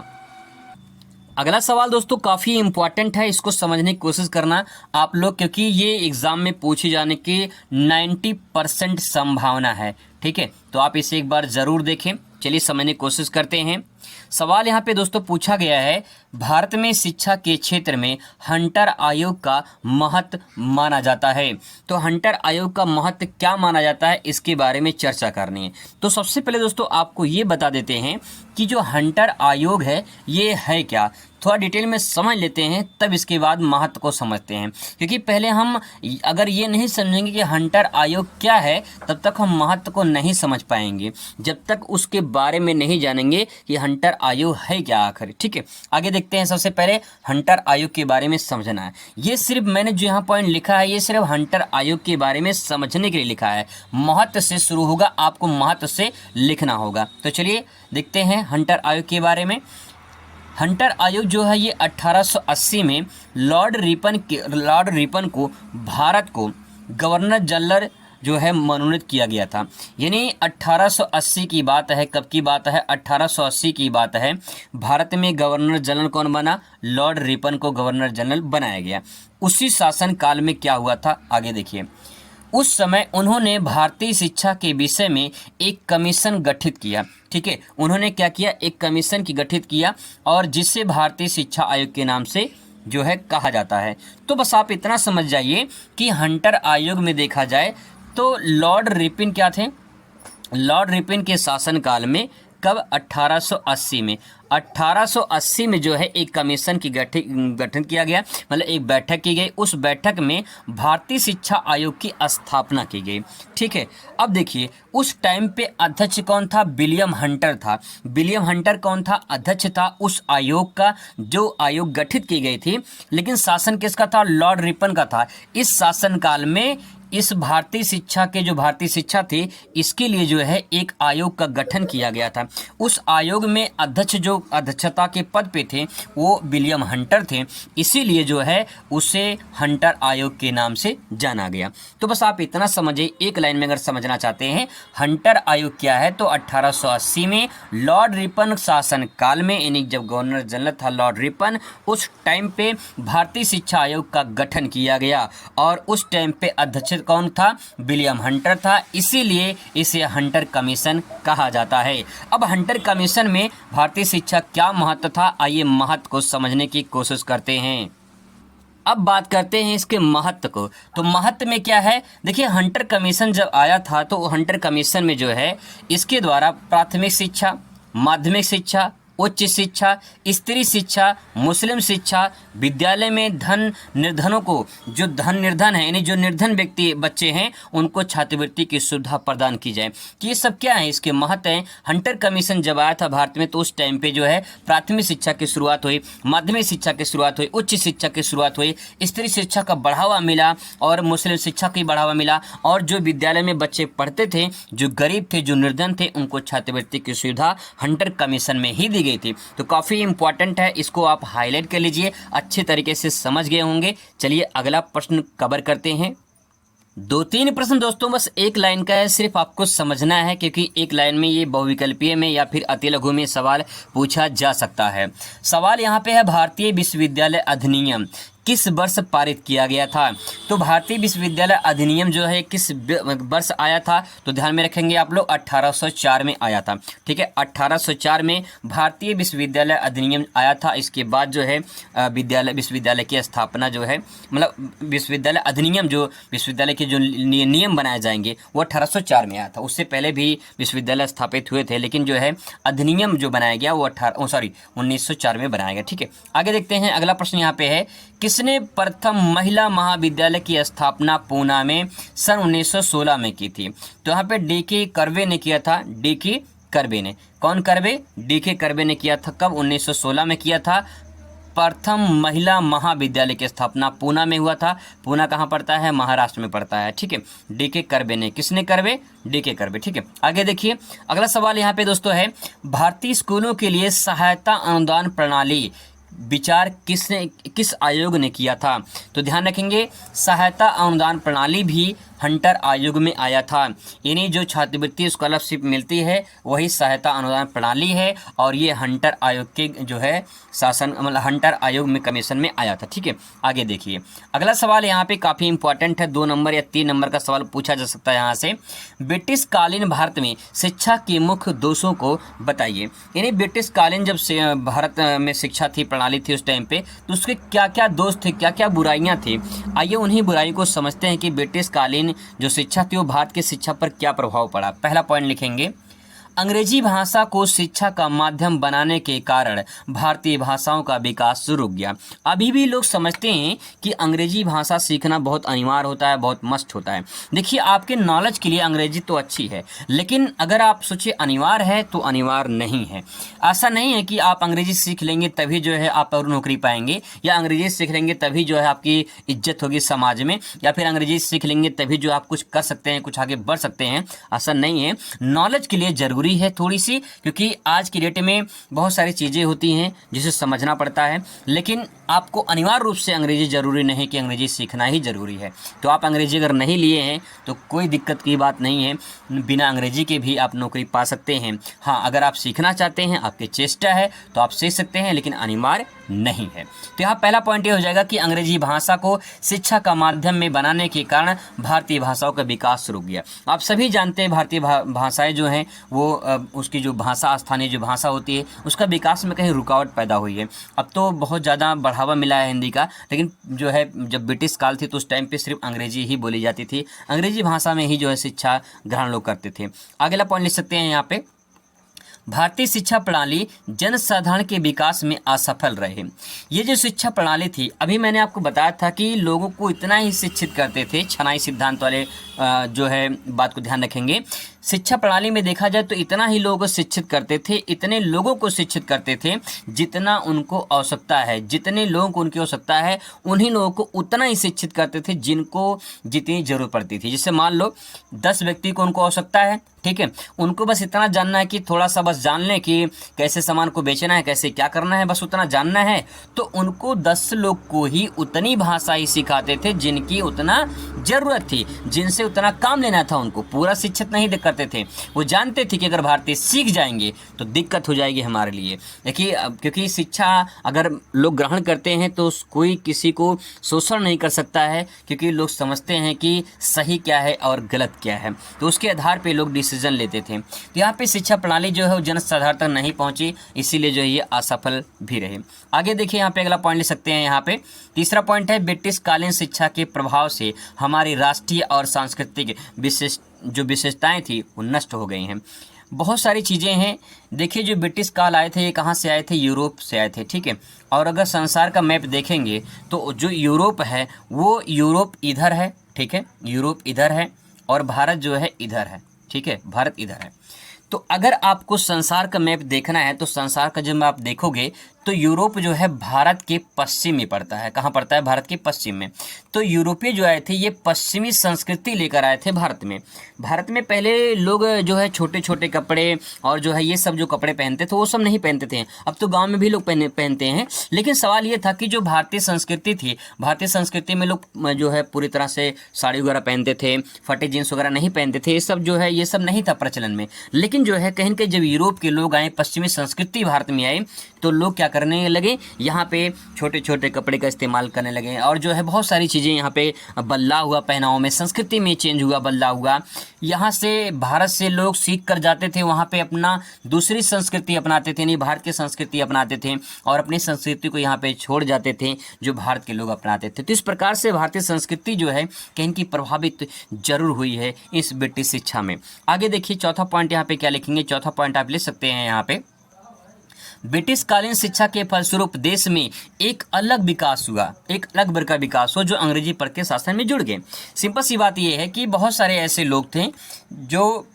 अगला सवाल दोस्तों काफ़ी इंपॉर्टेंट है, इसको समझने की कोशिश करना आप लोग, क्योंकि ये एग्ज़ाम में पूछे जाने की 90% संभावना है। ठीक है, तो आप इसे एक बार ज़रूर देखें। चलिए समझने की कोशिश करते हैं। सवाल यहाँ पे दोस्तों पूछा गया है, भारत में शिक्षा के क्षेत्र में हंटर आयोग का महत्व माना जाता है। तो हंटर आयोग का महत्व क्या माना जाता है, इसके बारे में चर्चा करनी है। तो सबसे पहले दोस्तों आपको ये बता देते हैं कि जो हंटर आयोग है ये है क्या, थोड़ा डिटेल में समझ लेते हैं, तब इसके बाद महत्व को समझते हैं। क्योंकि पहले हम अगर ये नहीं समझेंगे कि हंटर आयोग क्या है, तब तक हम महत्व को नहीं समझ पाएंगे, जब तक उसके बारे में नहीं जानेंगे कि हंटर आयोग है क्या आखिर। ठीक है, आगे देखते हैं। सबसे पहले हंटर आयोग के बारे में समझना है। ये सिर्फ मैंने जो यहाँ पॉइंट लिखा है ये सिर्फ हंटर आयोग के बारे में समझने के लिए लिखा है, महत्व से शुरू होगा, आपको महत्व से लिखना होगा। तो चलिए देखते हैं हंटर आयोग के बारे में। हंटर आयोग जो है ये 1880 में लॉर्ड रिपन को भारत को गवर्नर जनरल जो है मनोनीत किया गया था। यानी 1880 की बात है, कब की बात है, 1880 की बात है। भारत में गवर्नर जनरल कौन बना, लॉर्ड रिपन को गवर्नर जनरल बनाया गया। उसी शासन काल में क्या हुआ था, आगे देखिए। उस समय उन्होंने भारतीय शिक्षा के विषय में एक कमीशन गठित किया। ठीक है, उन्होंने क्या किया, एक कमीशन की गठित किया, और जिसे भारतीय शिक्षा आयोग के नाम से जो है कहा जाता है। तो बस आप इतना समझ जाइए कि हंटर आयोग में देखा जाए तो लॉर्ड रिपन क्या थे, लॉर्ड रिपन के शासनकाल में, कब, 1880 में। 1880 में जो है एक कमीशन की गठन किया गया, मतलब एक बैठक की गई। उस बैठक में भारतीय शिक्षा आयोग की स्थापना की गई। ठीक है, अब देखिए उस टाइम पे अध्यक्ष कौन था, विलियम हंटर था। विलियम हंटर कौन था, अध्यक्ष था उस आयोग का, जो आयोग गठित की गई थी। लेकिन शासन किसका था, लॉर्ड रिपन का था। इस शासन काल में इस भारतीय शिक्षा के जो भारतीय शिक्षा थी इसके लिए जो है एक आयोग का गठन किया गया था। उस आयोग में अध्यक्ष जो अध्यक्षता के पद पे थे वो विलियम हंटर थे, इसीलिए जो है उसे हंटर आयोग के नाम से जाना गया। तो बस आप इतना समझिए, एक लाइन में अगर समझना चाहते हैं हंटर आयोग क्या है तो 1880 में लॉर्ड रिपन शासन काल में, यानी जब गवर्नर जनरल था लॉर्ड रिपन, उस टाइम पे भारतीय शिक्षा आयोग का गठन किया गया और उस टाइम पे अध्यक्ष कौन था? विलियम हंटर था, इसीलिए इसे हंटर कमीशन कहा जाता है। अब हंटर कमीशन में भारतीय शिक्षा क्या महत्व था, आइए महत्व को समझने की कोशिश करते हैं। अब बात करते हैं इसके महत्व को। तो महत्व में क्या है, देखिए हंटर कमीशन जब आया था तो हंटर कमीशन में जो है इसके द्वारा प्राथमिक शिक्षा, माध्यमिक शिक्षा, उच्च शिक्षा, स्त्री शिक्षा, मुस्लिम शिक्षा, विद्यालय में धन निर्धनों को, जो धन निर्धन है यानी जो निर्धन व्यक्ति बच्चे हैं उनको छात्रवृत्ति की सुविधा प्रदान की जाए। कि ये सब क्या है, इसके महत्व हैं। हंटर कमीशन जब आया था भारत में तो उस टाइम पे जो है प्राथमिक शिक्षा की शुरुआत हुई, माध्यमिक शिक्षा की शुरुआत हुई, उच्च शिक्षा की शुरुआत हुई, स्त्री शिक्षा का बढ़ावा मिला और मुस्लिम शिक्षा की बढ़ावा मिला, और जो विद्यालय में बच्चे पढ़ते थे, जो गरीब थे, जो निर्धन थे, उनको छात्रवृत्ति की सुविधा हंटर कमीशन में ही दी गई थी। तो काफ़ी इंपॉर्टेंट है, इसको आप हाईलाइट कर लीजिए, अच्छे तरीके से समझ गए होंगे। चलिए अगला प्रश्न कवर करते हैं। 2-3 प्रश्न दोस्तों बस एक लाइन का है, सिर्फ आपको समझना है, क्योंकि एक लाइन में ये बहुविकल्पीय में या फिर अति लघु में सवाल पूछा जा सकता है। सवाल यहाँ पे है भारतीय विश्वविद्यालय अधिनियम किस वर्ष पारित किया गया था? तो भारतीय विश्वविद्यालय अधिनियम जो है किस वर्ष आया था? तो ध्यान में रखेंगे आप लोग 1804 में आया था। ठीक है, 1804 में भारतीय विश्वविद्यालय अधिनियम आया था। इसके बाद जो है विश्वविद्यालय की स्थापना जो है, मतलब विश्वविद्यालय अधिनियम, जो विश्वविद्यालय के जो नियम बनाए जाएंगे वो 1804 में आया था। उससे पहले भी विश्वविद्यालय स्थापित हुए थे, लेकिन जो है अधिनियम जो बनाया गया वो 1904 में बनाया गया। ठीक है, आगे देखते हैं। अगला प्रश्न यहाँ पे है, किसने प्रथम महिला महाविद्यालय की स्थापना पूना में सन 1916 में की थी? तो यहाँ पे डी.के. कर्वे ने किया था। डी.के. कर्वे ने, कौन कर्वे? डी.के. कर्वे ने किया था। कब? 1916 में किया था। प्रथम महिला महाविद्यालय की स्थापना पूना में हुआ था। पूना कहाँ पड़ता है? महाराष्ट्र में पड़ता है। ठीक है, डी.के. कर्वे ने, किसने कर्वे? डी.के. कर्वे। ठीक है, आगे देखिए अगला सवाल यहाँ पे दोस्तों है, भारतीय स्कूलों के लिए सहायता अनुदान प्रणाली विचार किस आयोग ने किया था? तो ध्यान रखेंगे सहायता अनुदान प्रणाली भी हंटर आयोग में आया था, यानी जो छात्रवृत्ति स्कॉलरशिप मिलती है वही सहायता अनुदान प्रणाली है, और ये हंटर आयोग के जो है शासन, मतलब हंटर आयोग में कमीशन में आया था। ठीक है, आगे देखिए अगला सवाल यहाँ पे काफ़ी इंपॉर्टेंट है, 2 नंबर या 3 नंबर का सवाल पूछा जा सकता है यहाँ से। ब्रिटिश कालीन भारत में शिक्षा के मुख्य दोषों को बताइए। यानी ब्रिटिश कालीन जब से भारत में शिक्षा थी, प्रणाली थी उस टाइम पे, तो उसके क्या क्या दोष थे, क्या क्या बुराइयाँ थी? आइए उन्हीं बुराई को समझते हैं कि ब्रिटिश कालीन जो शिक्षा थी वो भारत की शिक्षा पर क्या प्रभाव पड़ा। पहला पॉइंट लिखेंगे, अंग्रेजी भाषा को शिक्षा का माध्यम बनाने के कारण भारतीय भाषाओं का विकास रुक गया। अभी भी लोग समझते हैं कि अंग्रेजी भाषा सीखना बहुत अनिवार्य होता है, बहुत मस्ट होता है। देखिए आपके नॉलेज के लिए अंग्रेजी तो अच्छी है, लेकिन अगर आप सोचिए अनिवार्य है तो अनिवार्य नहीं है। ऐसा नहीं है कि आप अंग्रेजी सीख लेंगे तभी जो है आप और नौकरी पाएंगे, या अंग्रेजी सीख लेंगे तभी जो है आपकी इज्जत होगी समाज में, या फिर अंग्रेजी सीख लेंगे तभी जो आप कुछ कर सकते हैं, कुछ आगे बढ़ सकते हैं। ऐसा नहीं है। नॉलेज के लिए जरूरी है थोड़ी सी, क्योंकि आज की डेट में बहुत सारी चीज़ें होती हैं जिसे समझना पड़ता है, लेकिन आपको अनिवार्य रूप से अंग्रेजी ज़रूरी नहीं कि अंग्रेजी सीखना ही ज़रूरी है। तो आप अंग्रेजी अगर नहीं लिए हैं तो कोई दिक्कत की बात नहीं है, बिना अंग्रेजी के भी आप नौकरी पा सकते हैं। हाँ, अगर आप सीखना चाहते हैं, आपकी चेष्टा है तो आप सीख सकते हैं, लेकिन अनिवार्य नहीं है। तो यहाँ पहला पॉइंट ये हो जाएगा कि अंग्रेजी भाषा को शिक्षा का माध्यम में बनाने के कारण भारतीय भाषाओं का विकास रुक गया। आप सभी जानते हैं भारतीय भाषाएं जो हैं वो उसकी जो भाषा, स्थानीय जो भाषा होती है, उसका विकास में कहीं रुकावट पैदा हुई है। अब तो बहुत ज़्यादा बढ़ावा मिला है हिंदी का, लेकिन जो है जब ब्रिटिश काल थी तो उस टाइम पे सिर्फ अंग्रेजी ही बोली जाती थी, अंग्रेजी भाषा में ही जो है शिक्षा ग्रहण लोग करते थे। अगला पॉइंट लिख सकते हैं यहाँ पे, भारतीय शिक्षा प्रणाली जनसाधारण के विकास में असफल रहे। ये जो शिक्षा प्रणाली थी, अभी मैंने आपको बताया था कि लोगों को इतना ही शिक्षित करते थे, छनाई सिद्धांत वाले जो है बात को ध्यान रखेंगे। शिक्षा प्रणाली में देखा जाए तो इतना ही लोगों को शिक्षित करते थे, इतने लोगों को शिक्षित करते थे जितना उनको आवश्यकता है, जितने लोगों को उनकी आवश्यकता है उन्हीं लोगों को उतना ही शिक्षित करते थे जिनको जितनी जरूरत पड़ती थी। जैसे मान लो 10 व्यक्ति को उनको आवश्यकता है, ठीक है, उनको बस इतना जानना है कि थोड़ा सा बस जान लें कि कैसे सामान को बेचना है, कैसे क्या करना है, बस उतना जानना है, तो उनको 10 लोग को ही उतनी भाषा ही सिखाते थे जिनकी उतना जरूरत थी, जिनसे उतना काम लेना था। उनको पूरा शिक्षित नहीं करते थे, वो जानते थे कि अगर भारतीय सीख जाएंगे तो दिक्कत हो जाएगी हमारे लिए। देखिए क्योंकि शिक्षा अगर लोग ग्रहण करते हैं तो कोई किसी को शोषण नहीं कर सकता है, क्योंकि लोग समझते हैं कि सही क्या है और गलत क्या है, तो उसके आधार पे लोग डिसीजन लेते थे। तो यहाँ पे शिक्षा प्रणाली जो है वो जनसाधारण तक नहीं पहुंची, इसीलिए जो है ये असफल भी रहे। आगे देखिए यहाँ पे अगला पॉइंट ले सकते हैं। यहाँ पे तीसरा पॉइंट है ब्रिटिश कालीन शिक्षा के प्रभाव से हमारी राष्ट्रीय और सांस्कृतिक विशेषताएं थी वो नष्ट हो गई हैं। बहुत सारी चीज़ें हैं। देखिए जो ब्रिटिश काल आए थे ये कहाँ से आए थे? यूरोप से आए थे, ठीक है। और अगर संसार का मैप देखेंगे तो जो यूरोप है वो यूरोप इधर है, ठीक है, यूरोप इधर है और भारत जो है इधर है, ठीक है, भारत इधर है। तो अगर आपको संसार का मैप देखना है तो संसार का जब आप देखोगे तो यूरोप जो है भारत के पश्चिम में पड़ता है। कहाँ पड़ता है? भारत के पश्चिम में। तो यूरोपीय जो आए थे ये पश्चिमी संस्कृति लेकर आए थे भारत में। भारत में पहले लोग जो है छोटे छोटे कपड़े और जो है ये सब जो कपड़े पहनते थे वो सब नहीं पहनते थे। अब तो गांव में भी लोग पहनते हैं, लेकिन सवाल ये था कि जो भारतीय संस्कृति थी, भारतीय संस्कृति में लोग जो है पूरी तरह से साड़ी वगैरह पहनते थे, फटे जीन्स वगैरह नहीं पहनते थे, ये सब जो है ये सब नहीं था प्रचलन में। लेकिन जो है कहीं कहीं जब यूरोप के लोग आए, पश्चिमी संस्कृति भारत में आई, तो लोग क्या करने लगे, यहाँ पे छोटे छोटे कपड़े का इस्तेमाल करने लगे और जो है बहुत सारी चीज़ें यहाँ पे बदलाव हुआ, पहनाव में, संस्कृति में चेंज हुआ, बदलाव हुआ। यहाँ से भारत से लोग सीख कर जाते थे, वहाँ पे अपना दूसरी संस्कृति अपनाते थे, नहीं भारत की संस्कृति अपनाते थे और अपनी संस्कृति को यहाँ पे छोड़ जाते थे जो भारत के लोग अपनाते थे। तो इस प्रकार से भारतीय संस्कृति जो है कहीं की प्रभावित जरूर हुई है इस ब्रिटिश शिक्षा में। आगे देखिए चौथा पॉइंट यहाँ पे क्या लिखेंगे, चौथा पॉइंट आप ले सकते हैं यहाँ पे, ब्रिटिश कालीन शिक्षा के फलस्वरूप देश में एक अलग विकास हुआ, एक अलग वर्ग का विकास हुआ जो अंग्रेजी पर के शासन में जुड़ गए। सिंपल सी बात यह है कि बहुत सारे ऐसे लोग थे जो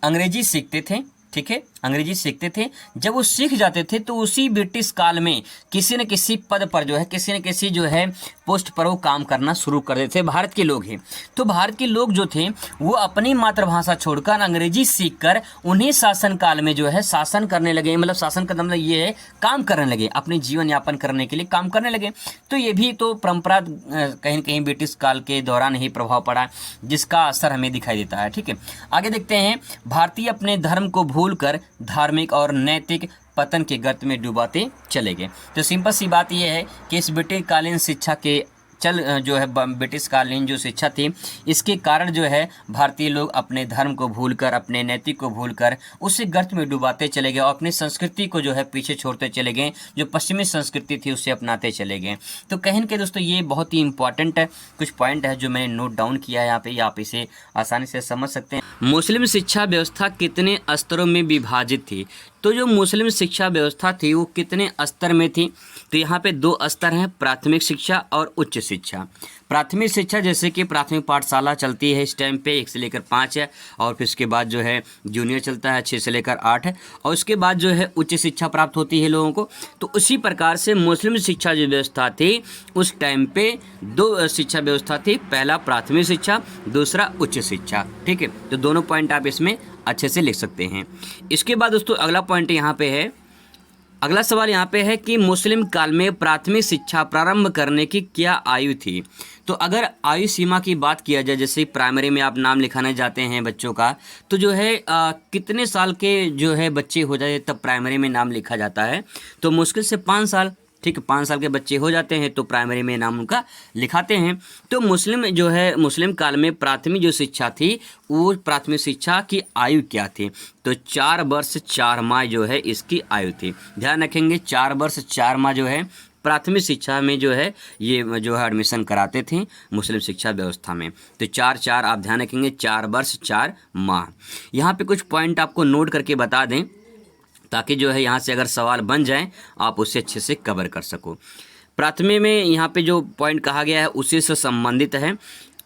अंग्रेजी सीखते थे, ठीक है, अंग्रेजी सीखते थे। जब वो सीख जाते थे तो उसी ब्रिटिश काल में किसी न किसी पद पर जो है, किसी न किसी जो है पोस्ट पर वो काम करना शुरू कर देते थे, भारत के लोग हैं। तो भारत के लोग जो थे वो अपनी मातृभाषा छोड़कर अंग्रेजी सीखकर उन्हीं शासन काल में जो है शासन करने लगे। मतलब शासन का मतलब ये है काम करने लगे, अपने जीवन यापन करने के लिए काम करने लगे। तो ये भी तो परंपरा कहीं न कहीं ब्रिटिश काल के दौरान ही प्रभाव पड़ा, जिसका असर हमें दिखाई देता है, ठीक है। आगे देखते हैं, भारतीय अपने धर्म को भूलकर धार्मिक और नैतिक पतन के गर्त में डुबाते चले गए। तो सिंपल सी बात यह है कि इस ब्रिटिश कालीन शिक्षा के जो है ब्रिटिश कालीन जो शिक्षा थी, इसके कारण जो है भारतीय लोग अपने धर्म को भूलकर, अपने नैतिक को भूलकर उसी गर्त में डुबाते चले गए और अपनी संस्कृति को जो है पीछे छोड़ते चले गए, जो पश्चिमी संस्कृति थी उसे अपनाते चले गए। तो कहीं के दोस्तों ये बहुत ही इंपॉर्टेंट है, कुछ पॉइंट है जो मैंने नोट डाउन किया है यहाँ पे, आप इसे आसानी से समझ सकते हैं। मुस्लिम शिक्षा व्यवस्था कितने स्तरों में विभाजित थी? तो जो मुस्लिम शिक्षा व्यवस्था थी वो कितने स्तर में थी? तो यहाँ पे 2 स्तर हैं, प्राथमिक शिक्षा और उच्च शिक्षा। प्राथमिक शिक्षा जैसे कि प्राथमिक पाठशाला चलती है इस टाइम पे 1 से लेकर 5 है, और फिर उसके बाद जो है जूनियर चलता है 6 से लेकर 8 है, और उसके बाद जो है उच्च शिक्षा प्राप्त होती है लोगों को। तो उसी प्रकार से मुस्लिम शिक्षा जो व्यवस्था थी उस टाइम पे 2 शिक्षा व्यवस्था थी, पहला प्राथमिक शिक्षा, दूसरा उच्च शिक्षा, ठीक है। तो दोनों पॉइंट आप इसमें अच्छे से लिख सकते हैं। इसके बाद दोस्तों अगला पॉइंट यहाँ पे है, अगला सवाल यहाँ पे है कि मुस्लिम काल में प्राथमिक शिक्षा प्रारंभ करने की क्या आयु थी? तो अगर आयु सीमा की बात किया जाए, जैसे प्राइमरी में आप नाम लिखाने जाते हैं बच्चों का, तो जो है कितने साल के जो है बच्चे हो जाए तब प्राइमरी में नाम लिखा जाता है? तो मुश्किल से 5 साल, ठीक है, 5 साल के बच्चे हो जाते हैं तो प्राइमरी में नाम उनका लिखाते हैं। तो मुस्लिम काल में प्राथमिक जो शिक्षा थी वो प्राथमिक शिक्षा की आयु क्या थी? तो 4 वर्ष 4 माह जो है इसकी आयु थी। ध्यान रखेंगे 4 वर्ष 4 माह जो है प्राथमिक शिक्षा में जो है ये जो है एडमिशन कराते थे मुस्लिम शिक्षा व्यवस्था में। तो 4 आप ध्यान रखेंगे, 4 वर्ष 4 माह। यहाँ पे कुछ पॉइंट आपको नोट करके बता दें ताकि जो है यहाँ से अगर सवाल बन जाए आप उसे अच्छे से कवर कर सको। प्राथमिक में यहाँ पे जो पॉइंट कहा गया है उसी से संबंधित है।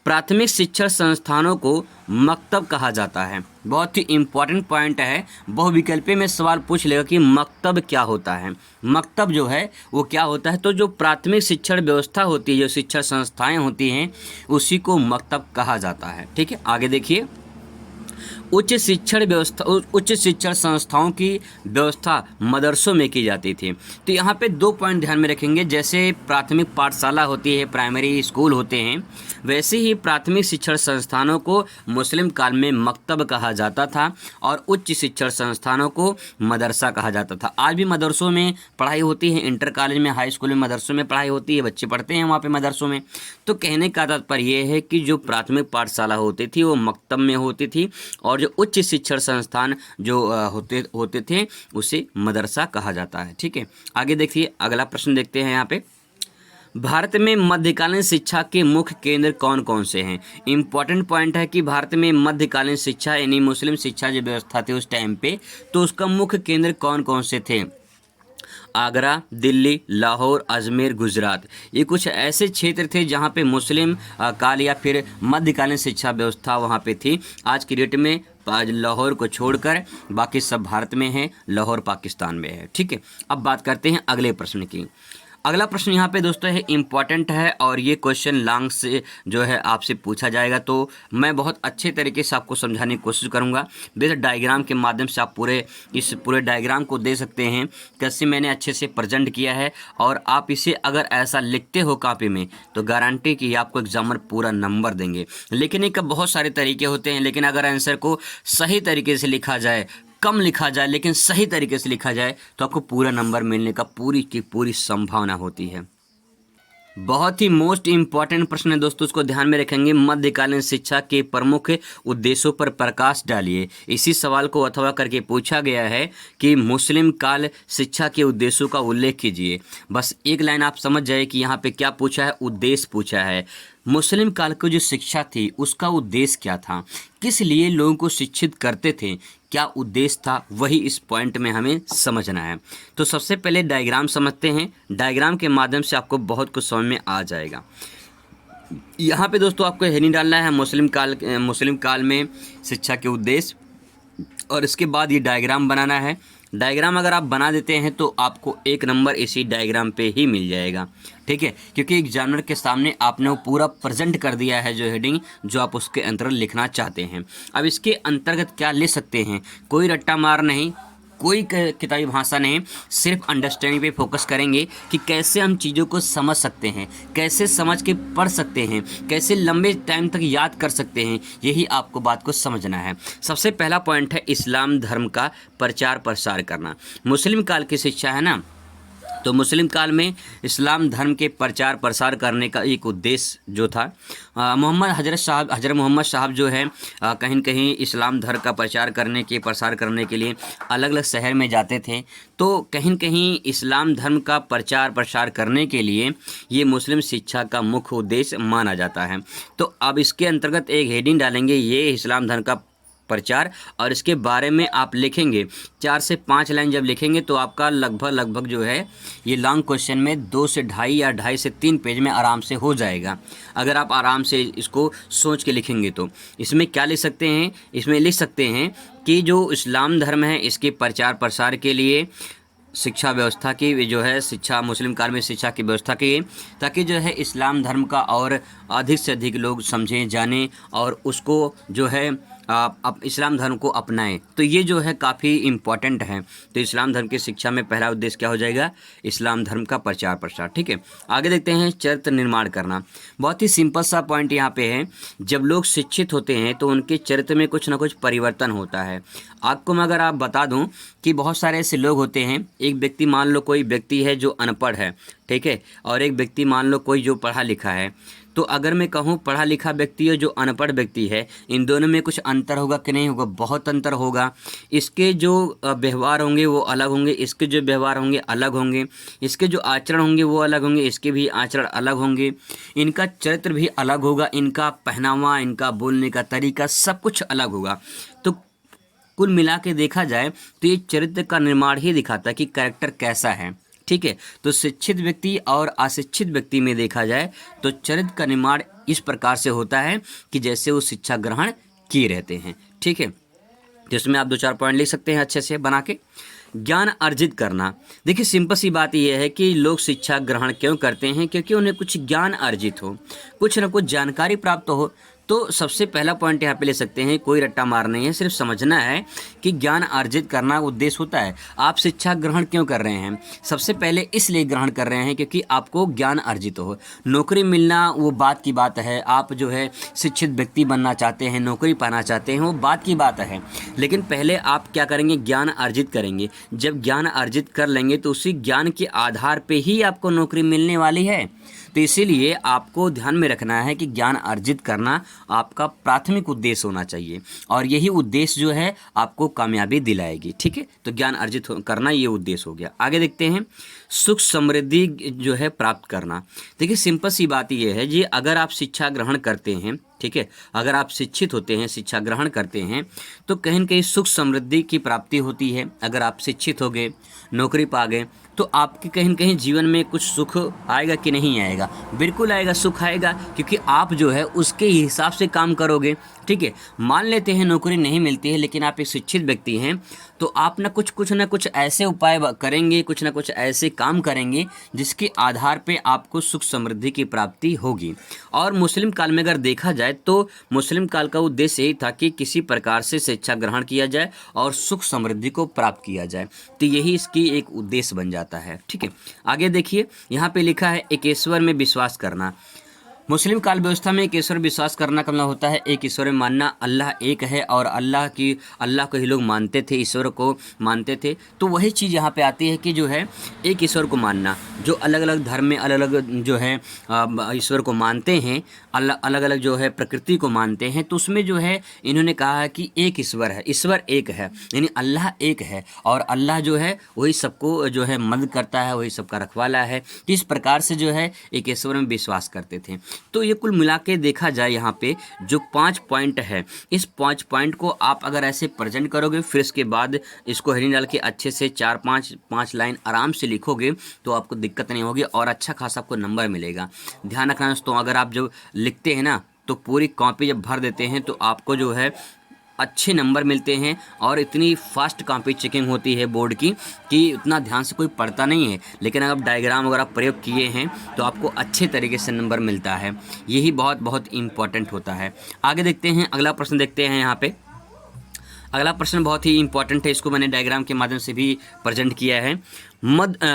प्राथमिक शिक्षण संस्थानों को मकतब कहा जाता है। बहुत ही इम्पोर्टेंट पॉइंट है, बहुविकल्पी में सवाल पूछ लेगा कि मकतब क्या होता है। मकतब जो है वो क्या होता है, तो जो प्राथमिक शिक्षण व्यवस्था होती है, जो शिक्षण संस्थाएं होती हैं, उसी को मकतब कहा जाता है। ठीक है, आगे देखिए। उच्च शिक्षण संस्थाओं की व्यवस्था मदरसों में की जाती थी। तो यहाँ पे 2 पॉइंट ध्यान में रखेंगे। जैसे प्राथमिक पाठशाला होती है, प्राइमरी स्कूल होते हैं, वैसे ही प्राथमिक शिक्षण संस्थानों को मुस्लिम काल में मकतब कहा जाता था और उच्च शिक्षण संस्थानों को मदरसा कहा जाता था। आज भी मदरसों में पढ़ाई होती है, इंटर कॉलेज में, हाई स्कूल में मदरसों में पढ़ाई होती है, बच्चे पढ़ते हैं वहाँ पे मदरसों में। तो कहने का तात्पर्य ये है कि जो प्राथमिक पाठशाला होती थी वो मकतब में होती थी और जो उच्च शिक्षण संस्थान जो होते थे उसे मदरसा कहा जाता है। ठीक है, आगे देखिए, अगला प्रश्न देखते हैं। यहाँ पे भारत में मध्यकालीन शिक्षा के मुख्य केंद्र कौन कौन से हैं। इंपॉर्टेंट पॉइंट है कि भारत में मध्यकालीन शिक्षा यानी मुस्लिम शिक्षा जो व्यवस्था थी उस टाइम पे, तो उसका मुख्य केंद्र कौन कौन से थे। आगरा, दिल्ली, लाहौर, अजमेर, गुजरात, ये कुछ ऐसे क्षेत्र थे जहाँ पे मुस्लिम काल या फिर मध्यकालीन शिक्षा व्यवस्था वहाँ पे थी। आज की डेट में आज लाहौर को छोड़कर बाकी सब भारत में है, लाहौर पाकिस्तान में है। ठीक है, अब बात करते हैं अगले प्रश्न की। अगला प्रश्न यहाँ पे दोस्तों है, इम्पॉर्टेंट है और ये क्वेश्चन लॉन्ग से जो है आपसे पूछा जाएगा, तो मैं बहुत अच्छे तरीके से आपको समझाने की कोशिश करूँगा। बेशक डायग्राम के माध्यम से आप इस पूरे डायग्राम को दे सकते हैं, कैसे मैंने अच्छे से प्रेजेंट किया है। और आप इसे अगर ऐसा लिखते हो कॉपी में तो गारंटी कि आपको एग्जामर पूरा नंबर देंगे। लेकिन एक बहुत सारे तरीके होते हैं, लेकिन अगर आंसर को सही तरीके से लिखा जाए, कम लिखा जाए लेकिन सही तरीके से लिखा जाए, तो आपको पूरा नंबर मिलने का पूरी की पूरी संभावना होती है। बहुत ही मोस्ट इम्पॉर्टेंट प्रश्न है दोस्तों, उसको ध्यान में रखेंगे। मध्यकालीन शिक्षा के प्रमुख उद्देश्यों पर प्रकाश डालिए। इसी सवाल को अथवा करके पूछा गया है कि मुस्लिम काल शिक्षा के उद्देश्यों का उल्लेख कीजिए। बस एक लाइन आप समझ जाए कि यहाँ पे क्या पूछा है, उद्देश्य पूछा है। मुस्लिम काल की जो शिक्षा थी उसका उद्देश्य क्या था, किस लिए लोगों को शिक्षित करते थे, क्या उद्देश्य था, वही इस पॉइंट में हमें समझना है। तो सबसे पहले डायग्राम समझते हैं। डायग्राम के माध्यम से आपको बहुत कुछ समझ में आ जाएगा। यहाँ पे दोस्तों आपको हेडिंग डालना है मुस्लिम काल में शिक्षा के उद्देश्य, और इसके बाद ये डायग्राम बनाना है। डायग्राम अगर आप बना देते हैं तो आपको 1 नंबर इसी डायग्राम पे ही मिल जाएगा। ठीक है, क्योंकि एग्जामिनर के सामने आपने वो पूरा प्रेजेंट कर दिया है जो हेडिंग जो आप उसके अंतर्गत लिखना चाहते हैं। अब इसके अंतर्गत क्या ले सकते हैं, कोई रट्टा मार नहीं, कोई किताबी भाषा नहीं, सिर्फ अंडरस्टैंडिंग पे फोकस करेंगे कि कैसे हम चीज़ों को समझ सकते हैं, कैसे समझ के पढ़ सकते हैं, कैसे लंबे टाइम तक याद कर सकते हैं, यही आपको बात को समझना है। सबसे पहला पॉइंट है इस्लाम धर्म का प्रचार प्रसार करना। मुस्लिम काल की शिक्षा है ना, तो मुस्लिम काल में इस्लाम धर्म के प्रचार प्रसार करने का एक उद्देश्य जो था, हज़रत मोहम्मद साहब जो है कहीं कहीं इस्लाम धर्म का प्रसार करने के लिए अलग अलग शहर में जाते थे। तो कहीं कहीं इस्लाम धर्म का प्रचार प्रसार करने के लिए ये मुस्लिम शिक्षा का मुख्य उद्देश्य माना जाता है। तो अब इसके अंतर्गत एक हेडिंग डालेंगे, ये इस्लाम धर्म का प्रचार, और इसके बारे में आप लिखेंगे 4 से 5 लाइन। जब लिखेंगे तो आपका लगभग जो है ये लॉन्ग क्वेश्चन में 2 से ढाई या 2.5 से 3 पेज में आराम से हो जाएगा, अगर आप आराम से इसको सोच के लिखेंगे। तो इसमें क्या लिख सकते हैं, इसमें लिख सकते हैं कि जो इस्लाम धर्म है इसके प्रचार प्रसार के लिए शिक्षा व्यवस्था की जो है शिक्षा मुस्लिम काल में शिक्षा की व्यवस्था की, ताकि जो है इस्लाम धर्म का और अधिक से अधिक लोग समझें, जानें और उसको जो है आप इस्लाम धर्म को अपनाएं। तो ये जो है काफ़ी इम्पॉर्टेंट है। तो इस्लाम धर्म की शिक्षा में पहला उद्देश्य क्या हो जाएगा, इस्लाम धर्म का प्रचार प्रसार। ठीक है, आगे देखते हैं चरित्र निर्माण करना। बहुत ही सिंपल सा पॉइंट यहाँ पे है, जब लोग शिक्षित होते हैं तो उनके चरित्र में कुछ ना कुछ परिवर्तन होता है। आपको मैं अगर आप बता दूं कि बहुत सारे ऐसे लोग होते हैं, एक व्यक्ति मान लो कोई व्यक्ति है जो अनपढ़ है, ठीक है, और एक व्यक्ति मान लो कोई जो पढ़ा लिखा है। तो अगर मैं कहूँ पढ़ा लिखा व्यक्ति है जो अनपढ़ व्यक्ति है, इन दोनों में कुछ अंतर होगा कि नहीं होगा, बहुत अंतर होगा। इसके जो व्यवहार होंगे वो अलग होंगे, इसके जो व्यवहार होंगे अलग होंगे, इसके जो आचरण होंगे वो अलग होंगे, इसके भी आचरण अलग होंगे, इनका चरित्र भी अलग होगा, इनका पहनावा, इनका बोलने का तरीका सब कुछ अलग होगा। तो कुल मिला के देखा जाए तो ये चरित्र का निर्माण ही दिखाता है कि कैरेक्टर कैसा है, ठीक है। तो शिक्षित व्यक्ति और अशिक्षित व्यक्ति में देखा जाए तो चरित्र का निर्माण इस प्रकार से होता है कि जैसे वो शिक्षा ग्रहण किए रहते हैं, ठीक है। तो इसमें आप 2-4 पॉइंट लिख सकते हैं अच्छे से बना के। ज्ञान अर्जित करना, देखिए सिंपल सी बात यह है कि लोग शिक्षा ग्रहण क्यों करते हैं, क्योंकि उन्हें कुछ ज्ञान अर्जित हो, कुछ ना कुछ जानकारी प्राप्त हो। तो सबसे पहला पॉइंट यहाँ पे ले सकते हैं, कोई रट्टा मार नहीं है, सिर्फ समझना है कि ज्ञान अर्जित करना उद्देश्य होता है। आप शिक्षा ग्रहण क्यों कर रहे हैं? सबसे पहले इसलिए ग्रहण कर रहे हैं क्योंकि आपको ज्ञान अर्जित हो। नौकरी मिलना वो बात की बात है, आप जो है शिक्षित व्यक्ति बनना चाहते हैं, नौकरी पाना चाहते हैं, वो बात की बात है। लेकिन पहले आप क्या करेंगे? ज्ञान अर्जित करेंगे। जब ज्ञान अर्जित कर लेंगे तो उसी ज्ञान के आधार पर ही आपको नौकरी मिलने वाली है। तो इसीलिए आपको ध्यान में रखना है कि ज्ञान अर्जित करना आपका प्राथमिक उद्देश्य होना चाहिए, और यही उद्देश्य जो है आपको कामयाबी दिलाएगी, ठीक है। तो ज्ञान अर्जित करना ये उद्देश्य हो गया। आगे देखते हैं, सुख समृद्धि जो है प्राप्त करना। देखिए सिंपल सी बात ये है जी, अगर आप शिक्षा ग्रहण करते हैं, ठीक है, अगर आप शिक्षित होते हैं, शिक्षा ग्रहण करते हैं, तो कहीं न कहीं सुख समृद्धि की प्राप्ति होती है। अगर आप शिक्षित हो गए, नौकरी पा गए, तो आपके कहीं न कहीं जीवन में कुछ सुख आएगा कि नहीं आएगा? बिल्कुल आएगा, सुख आएगा, क्योंकि आप जो है उसके हिसाब से काम करोगे, ठीक है। मान लेते हैं नौकरी नहीं मिलती है, लेकिन आप एक शिक्षित व्यक्ति हैं, तो आप ना कुछ ऐसे उपाय करेंगे, कुछ ना कुछ ऐसे काम करेंगे जिसके आधार पे आपको सुख समृद्धि की प्राप्ति होगी। और मुस्लिम काल में अगर देखा जाए तो मुस्लिम काल का उद्देश्य यही था कि किसी प्रकार से शिक्षा ग्रहण किया जाए और सुख समृद्धि को प्राप्त किया जाए। तो यही इसकी एक उद्देश्य बन जाता है, ठीक है। आगे देखिए, यहाँ पे लिखा है एक ईश्वर में विश्वास करना। मुस्लिम काल व्यवस्था में एक ईश्वर विश्वास करना का मतलब होता है एक ईश्वर में मानना, अल्लाह एक है और अल्लाह को ही लोग मानते थे, ईश्वर को मानते थे। तो वही चीज़ यहाँ पे आती है कि जो है एक ईश्वर को मानना। जो अलग अलग धर्म में अलग अलग जो है ईश्वर को मानते हैं, अलग अलग जो है प्रकृति को मानते हैं, तो उसमें जो है इन्होंने कहा है कि एक ईश्वर है, ईश्वर एक है, यानी अल्लाह एक है, और अल्लाह जो है वही सबको जो है मदद करता है, वही सबका रखवाला है। तो इस प्रकार से जो है एक ईश्वर में विश्वास करते थे। तो ये कुल मिला के देखा जाए यहाँ पे जो 5 पॉइंट है, इस 5 पॉइंट को आप अगर ऐसे प्रेजेंट करोगे, फिर इसके बाद इसको हेडिंग डाल के अच्छे से 4-5 लाइन आराम से लिखोगे तो आपको दिक्कत नहीं होगी और अच्छा खासा आपको नंबर मिलेगा। ध्यान रखना दोस्तों, अगर आप जब लिखते हैं ना तो पूरी कॉपी जब भर देते हैं तो आपको जो है अच्छे नंबर मिलते हैं, और इतनी फास्ट कॉपी चेकिंग होती है बोर्ड की कि उतना ध्यान से कोई पढ़ता नहीं है। लेकिन अगर आप डायग्राम वगैरह प्रयोग किए हैं तो आपको अच्छे तरीके से नंबर मिलता है। यही बहुत बहुत इम्पॉर्टेंट होता है। आगे देखते हैं, अगला प्रश्न देखते हैं। यहाँ पे अगला प्रश्न बहुत ही इंपॉर्टेंट है, इसको मैंने डायग्राम के माध्यम से भी प्रेजेंट किया है।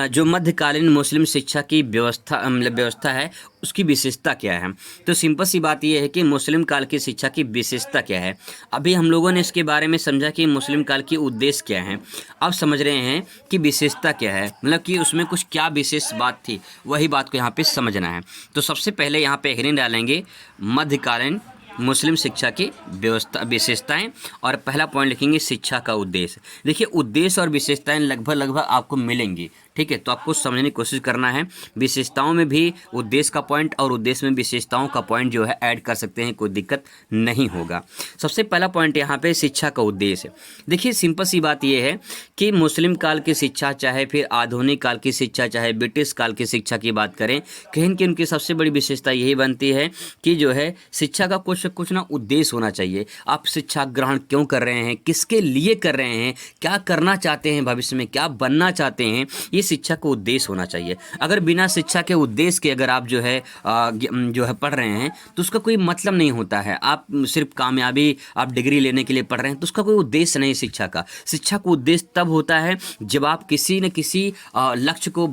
जो मध्यकालीन मुस्लिम शिक्षा की व्यवस्था है उसकी विशेषता क्या है? तो सिंपल सी बात यह है कि मुस्लिम काल की शिक्षा की विशेषता क्या है। अभी हम लोगों ने इसके बारे में समझा कि मुस्लिम काल की उद्देश्य क्या है। अब समझ रहे हैं कि विशेषता क्या है, मतलब कि उसमें कुछ क्या विशेष बात थी, वही बात को यहाँ पे समझना है। तो सबसे पहले यहाँ पे हेडिंग डालेंगे मध्यकालीन मुस्लिम शिक्षा की विशेषताएं, और पहला पॉइंट लिखेंगे शिक्षा का उद्देश्य। देखिए उद्देश्य और विशेषताएं लगभग आपको मिलेंगी, ठीक है। तो आपको समझने की कोशिश करना है। विशेषताओं में भी उद्देश्य का पॉइंट और उद्देश्य में विशेषताओं का पॉइंट जो है ऐड कर सकते हैं, कोई दिक्कत नहीं होगा। सबसे पहला पॉइंट यहाँ पे शिक्षा का उद्देश्य। देखिए सिंपल सी बात यह है कि मुस्लिम काल की शिक्षा, चाहे फिर आधुनिक काल की शिक्षा, चाहे ब्रिटिश काल की शिक्षा की बात करें, कहीं कि उनकी सबसे बड़ी विशेषता यही बनती है कि जो है शिक्षा का कुछ ना उद्देश्य होना चाहिए। आप शिक्षा ग्रहण क्यों कर रहे हैं, किसके लिए कर रहे हैं, क्या करना चाहते हैं, भविष्य में क्या बनना चाहते हैं, ये शिक्षा का उद्देश्य होना चाहिए। अगर बिना शिक्षा के उद्देश्य के अगर आप जो है पढ़ रहे हैं तो उसका कोई मतलब नहीं होता है। आप सिर्फ कामयाबी, आप डिग्री लेने के लिए पढ़ रहे हैं तो उसका कोई उद्देश्य नहीं शिक्षा का। शिक्षा का उद्देश्य तब होता है जब आप किसी न किसी लक्ष्य को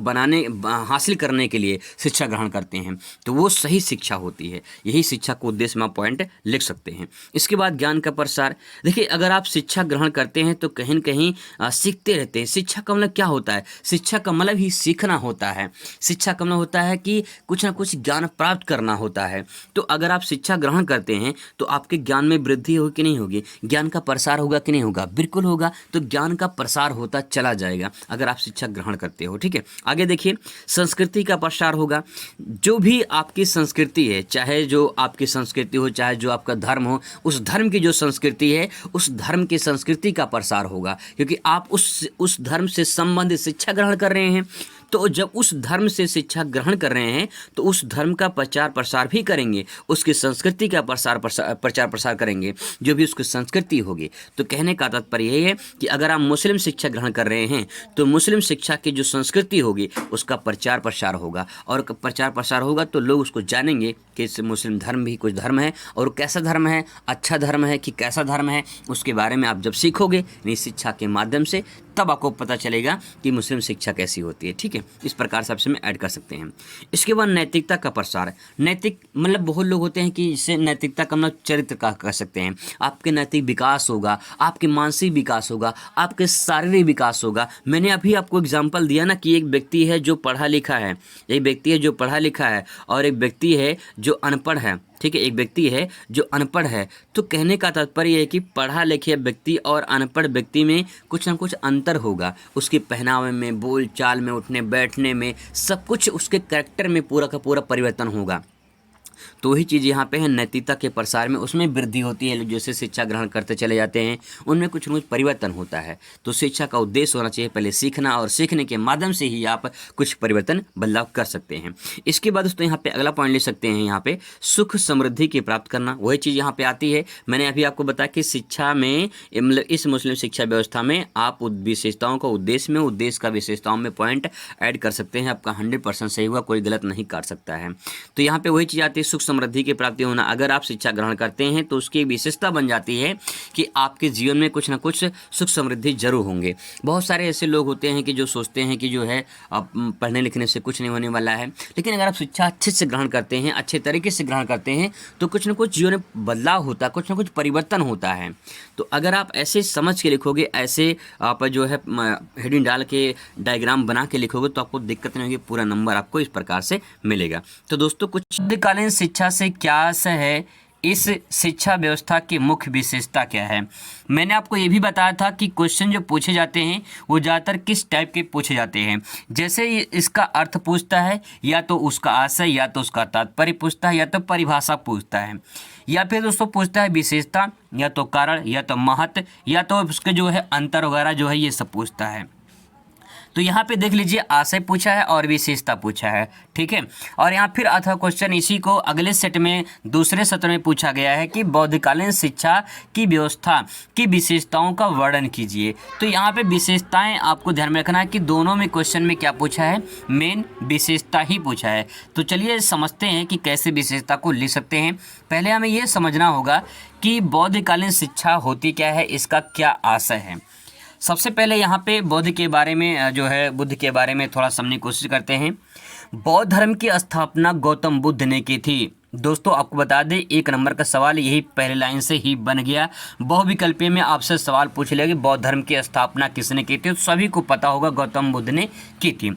हासिल करने के लिए शिक्षा ग्रहण करते हैं, तो वो सही शिक्षा होती है। यही शिक्षा का उद्देश्य में पॉइंट लिख सकते हैं। इसके बाद ज्ञान का प्रसार। देखिए अगर आप शिक्षा ग्रहण करते हैं तो कहीं न कहीं सीखते रहते हैं। शिक्षा का मतलब क्या होता है? शिक्षा का मतलब ही सीखना होता है। शिक्षा का मतलब होता है कि कुछ ना कुछ ज्ञान प्राप्त करना होता है। तो अगर आप शिक्षा ग्रहण करते हैं तो आपके ज्ञान में वृद्धि होगी कि नहीं होगी, ज्ञान का प्रसार होगा कि नहीं होगा? बिल्कुल होगा। तो ज्ञान का प्रसार होता चला जाएगा अगर आप शिक्षा ग्रहण करते हो, ठीक है। आगे देखिए, संस्कृति का प्रसार होगा। जो भी आपकी संस्कृति है, चाहे जो आपकी संस्कृति हो, चाहे जो आपका धर्म हो, उस धर्म की जो संस्कृति है, उस धर्म की संस्कृति का प्रसार होगा, क्योंकि आप उस धर्म से संबंधित शिक्षा ग्रहण कर रहे हैं। तो जब उस धर्म से शिक्षा ग्रहण कर रहे हैं तो उस धर्म का प्रचार प्रसार भी करेंगे, उसकी संस्कृति का प्रचार प्रसार करेंगे, जो भी उसकी संस्कृति होगी। तो कहने का तात्पर्य यही है कि अगर आप मुस्लिम शिक्षा ग्रहण कर रहे हैं तो मुस्लिम शिक्षा की जो संस्कृति होगी उसका प्रचार प्रसार होगा, और प्रचार प्रसार होगा तो लोग उसको जानेंगे कि इस मुस्लिम धर्म भी कुछ धर्म है, और कैसा धर्म है, अच्छा धर्म है कि कैसा धर्म है, उसके बारे में आप जब सीखोगे यानी शिक्षा के माध्यम से, तब आपको पता चलेगा कि मुस्लिम शिक्षा कैसी होती है। ठीक है, इस प्रकार से आप इसमें ऐड कर सकते हैं। इसके बाद नैतिकता का प्रसार। नैतिक मतलब बहुत लोग होते हैं कि इससे नैतिकता का मतलब चरित्र का कह सकते हैं। आपके नैतिक विकास होगा, आपके मानसिक विकास होगा, आपके शारीरिक विकास होगा। मैंने अभी आपको एग्जाम्पल दिया ना कि एक व्यक्ति है जो पढ़ा लिखा है, एक व्यक्ति है जो पढ़ा लिखा है और एक व्यक्ति है जो अनपढ़ है। ठीक है, एक व्यक्ति है जो अनपढ़ है। तो कहने का तात्पर्य है कि पढ़ा लिखे व्यक्ति और अनपढ़ व्यक्ति में कुछ ना कुछ अंतर होगा, उसके पहनावे में, बोल चाल में, उठने बैठने में, सब कुछ उसके कैरेक्टर में पूरा का पूरा परिवर्तन होगा। तो वही चीज़ यहाँ पे है, नैतिकता के प्रसार में उसमें वृद्धि होती है। जैसे शिक्षा ग्रहण करते चले जाते हैं उनमें कुछ न कुछ परिवर्तन होता है। तो शिक्षा का उद्देश्य होना चाहिए पहले सीखना, और सीखने के माध्यम से ही आप कुछ परिवर्तन बदलाव कर सकते हैं। इसके बाद दोस्तों यहाँ पे अगला पॉइंट ले सकते हैं, यहाँ पे सुख समृद्धि की प्राप्त करना। वही चीज़ यहाँ पे आती है। मैंने अभी आपको बताया कि शिक्षा में मतलब इस मुस्लिम शिक्षा व्यवस्था में आप विशेषताओं का उद्देश्य में, उद्देश्य का विशेषताओं में पॉइंट ऐड कर सकते हैं। आपका 100% सही हुआ, कोई गलत नहीं काट सकता है। तो यहाँ पे वही चीज़ आती है, सुख समृद्धि की प्राप्ति होना। अगर आप शिक्षा ग्रहण करते हैं तो उसकी विशेषता बन जाती है कि आपके जीवन में कुछ ना कुछ सुख समृद्धि जरूर होंगे। बहुत सारे ऐसे लोग होते हैं कि जो सोचते हैं कि जो है अब पढ़ने लिखने से कुछ नहीं होने वाला है, लेकिन अगर आप शिक्षा अच्छे से ग्रहण करते हैं, अच्छे तरीके से ग्रहण करते हैं तो कुछ ना कुछ जीवन में बदलाव होता है, कुछ ना कुछ परिवर्तन होता है। तो अगर आप ऐसे समझ के लिखोगे, ऐसे आप जो है हेडिंग डाल के डायग्राम बना के लिखोगे तो आपको दिक्कत नहीं होगी, पूरा नंबर आपको इस प्रकार से मिलेगा। तो दोस्तों कुछ मध्यकालीन शिक्षा से क्या आशय है, इस शिक्षा व्यवस्था की मुख्य विशेषता क्या है। मैंने आपको ये भी बताया था कि क्वेश्चन जो पूछे जाते हैं वो ज़्यादातर किस टाइप के पूछे जाते हैं। जैसे इसका अर्थ पूछता है, या तो उसका आशय, या तो उसका तात्पर्य पूछता है, या तो परिभाषा पूछता है, या फिर दोस्तों पूछता है विशेषता, या तो कारण, या तो महत्व, या तो उसके जो है अंतर वगैरह जो है ये सब पूछता है। तो यहाँ पे देख लीजिए, आशय पूछा है और विशेषता पूछा है। ठीक है, और यहाँ फिर अथा क्वेश्चन इसी को अगले सेट में दूसरे सत्र में पूछा गया है कि बौद्धकालीन शिक्षा की व्यवस्था की विशेषताओं का वर्णन कीजिए। तो यहाँ पे विशेषताएं आपको ध्यान में रखना है कि दोनों में क्वेश्चन में क्या पूछा है, मेन विशेषता ही पूछा है। तो चलिए समझते हैं कि कैसे विशेषता को लिख सकते हैं। पहले हमें ये समझना होगा कि बौद्धकालीन शिक्षा होती क्या है, इसका क्या आशय है। सबसे पहले यहाँ पे बुद्ध के बारे में थोड़ा समझने की कोशिश करते हैं। बौद्ध धर्म की स्थापना गौतम बुद्ध ने की थी। दोस्तों आपको बता दें, 1 नंबर का सवाल यही पहले लाइन से ही बन गया। बहुविकल्पीय में आपसे सवाल पूछ लिया कि बौद्ध धर्म की स्थापना किसने की थी, तो सभी को पता होगा गौतम बुद्ध ने की थी।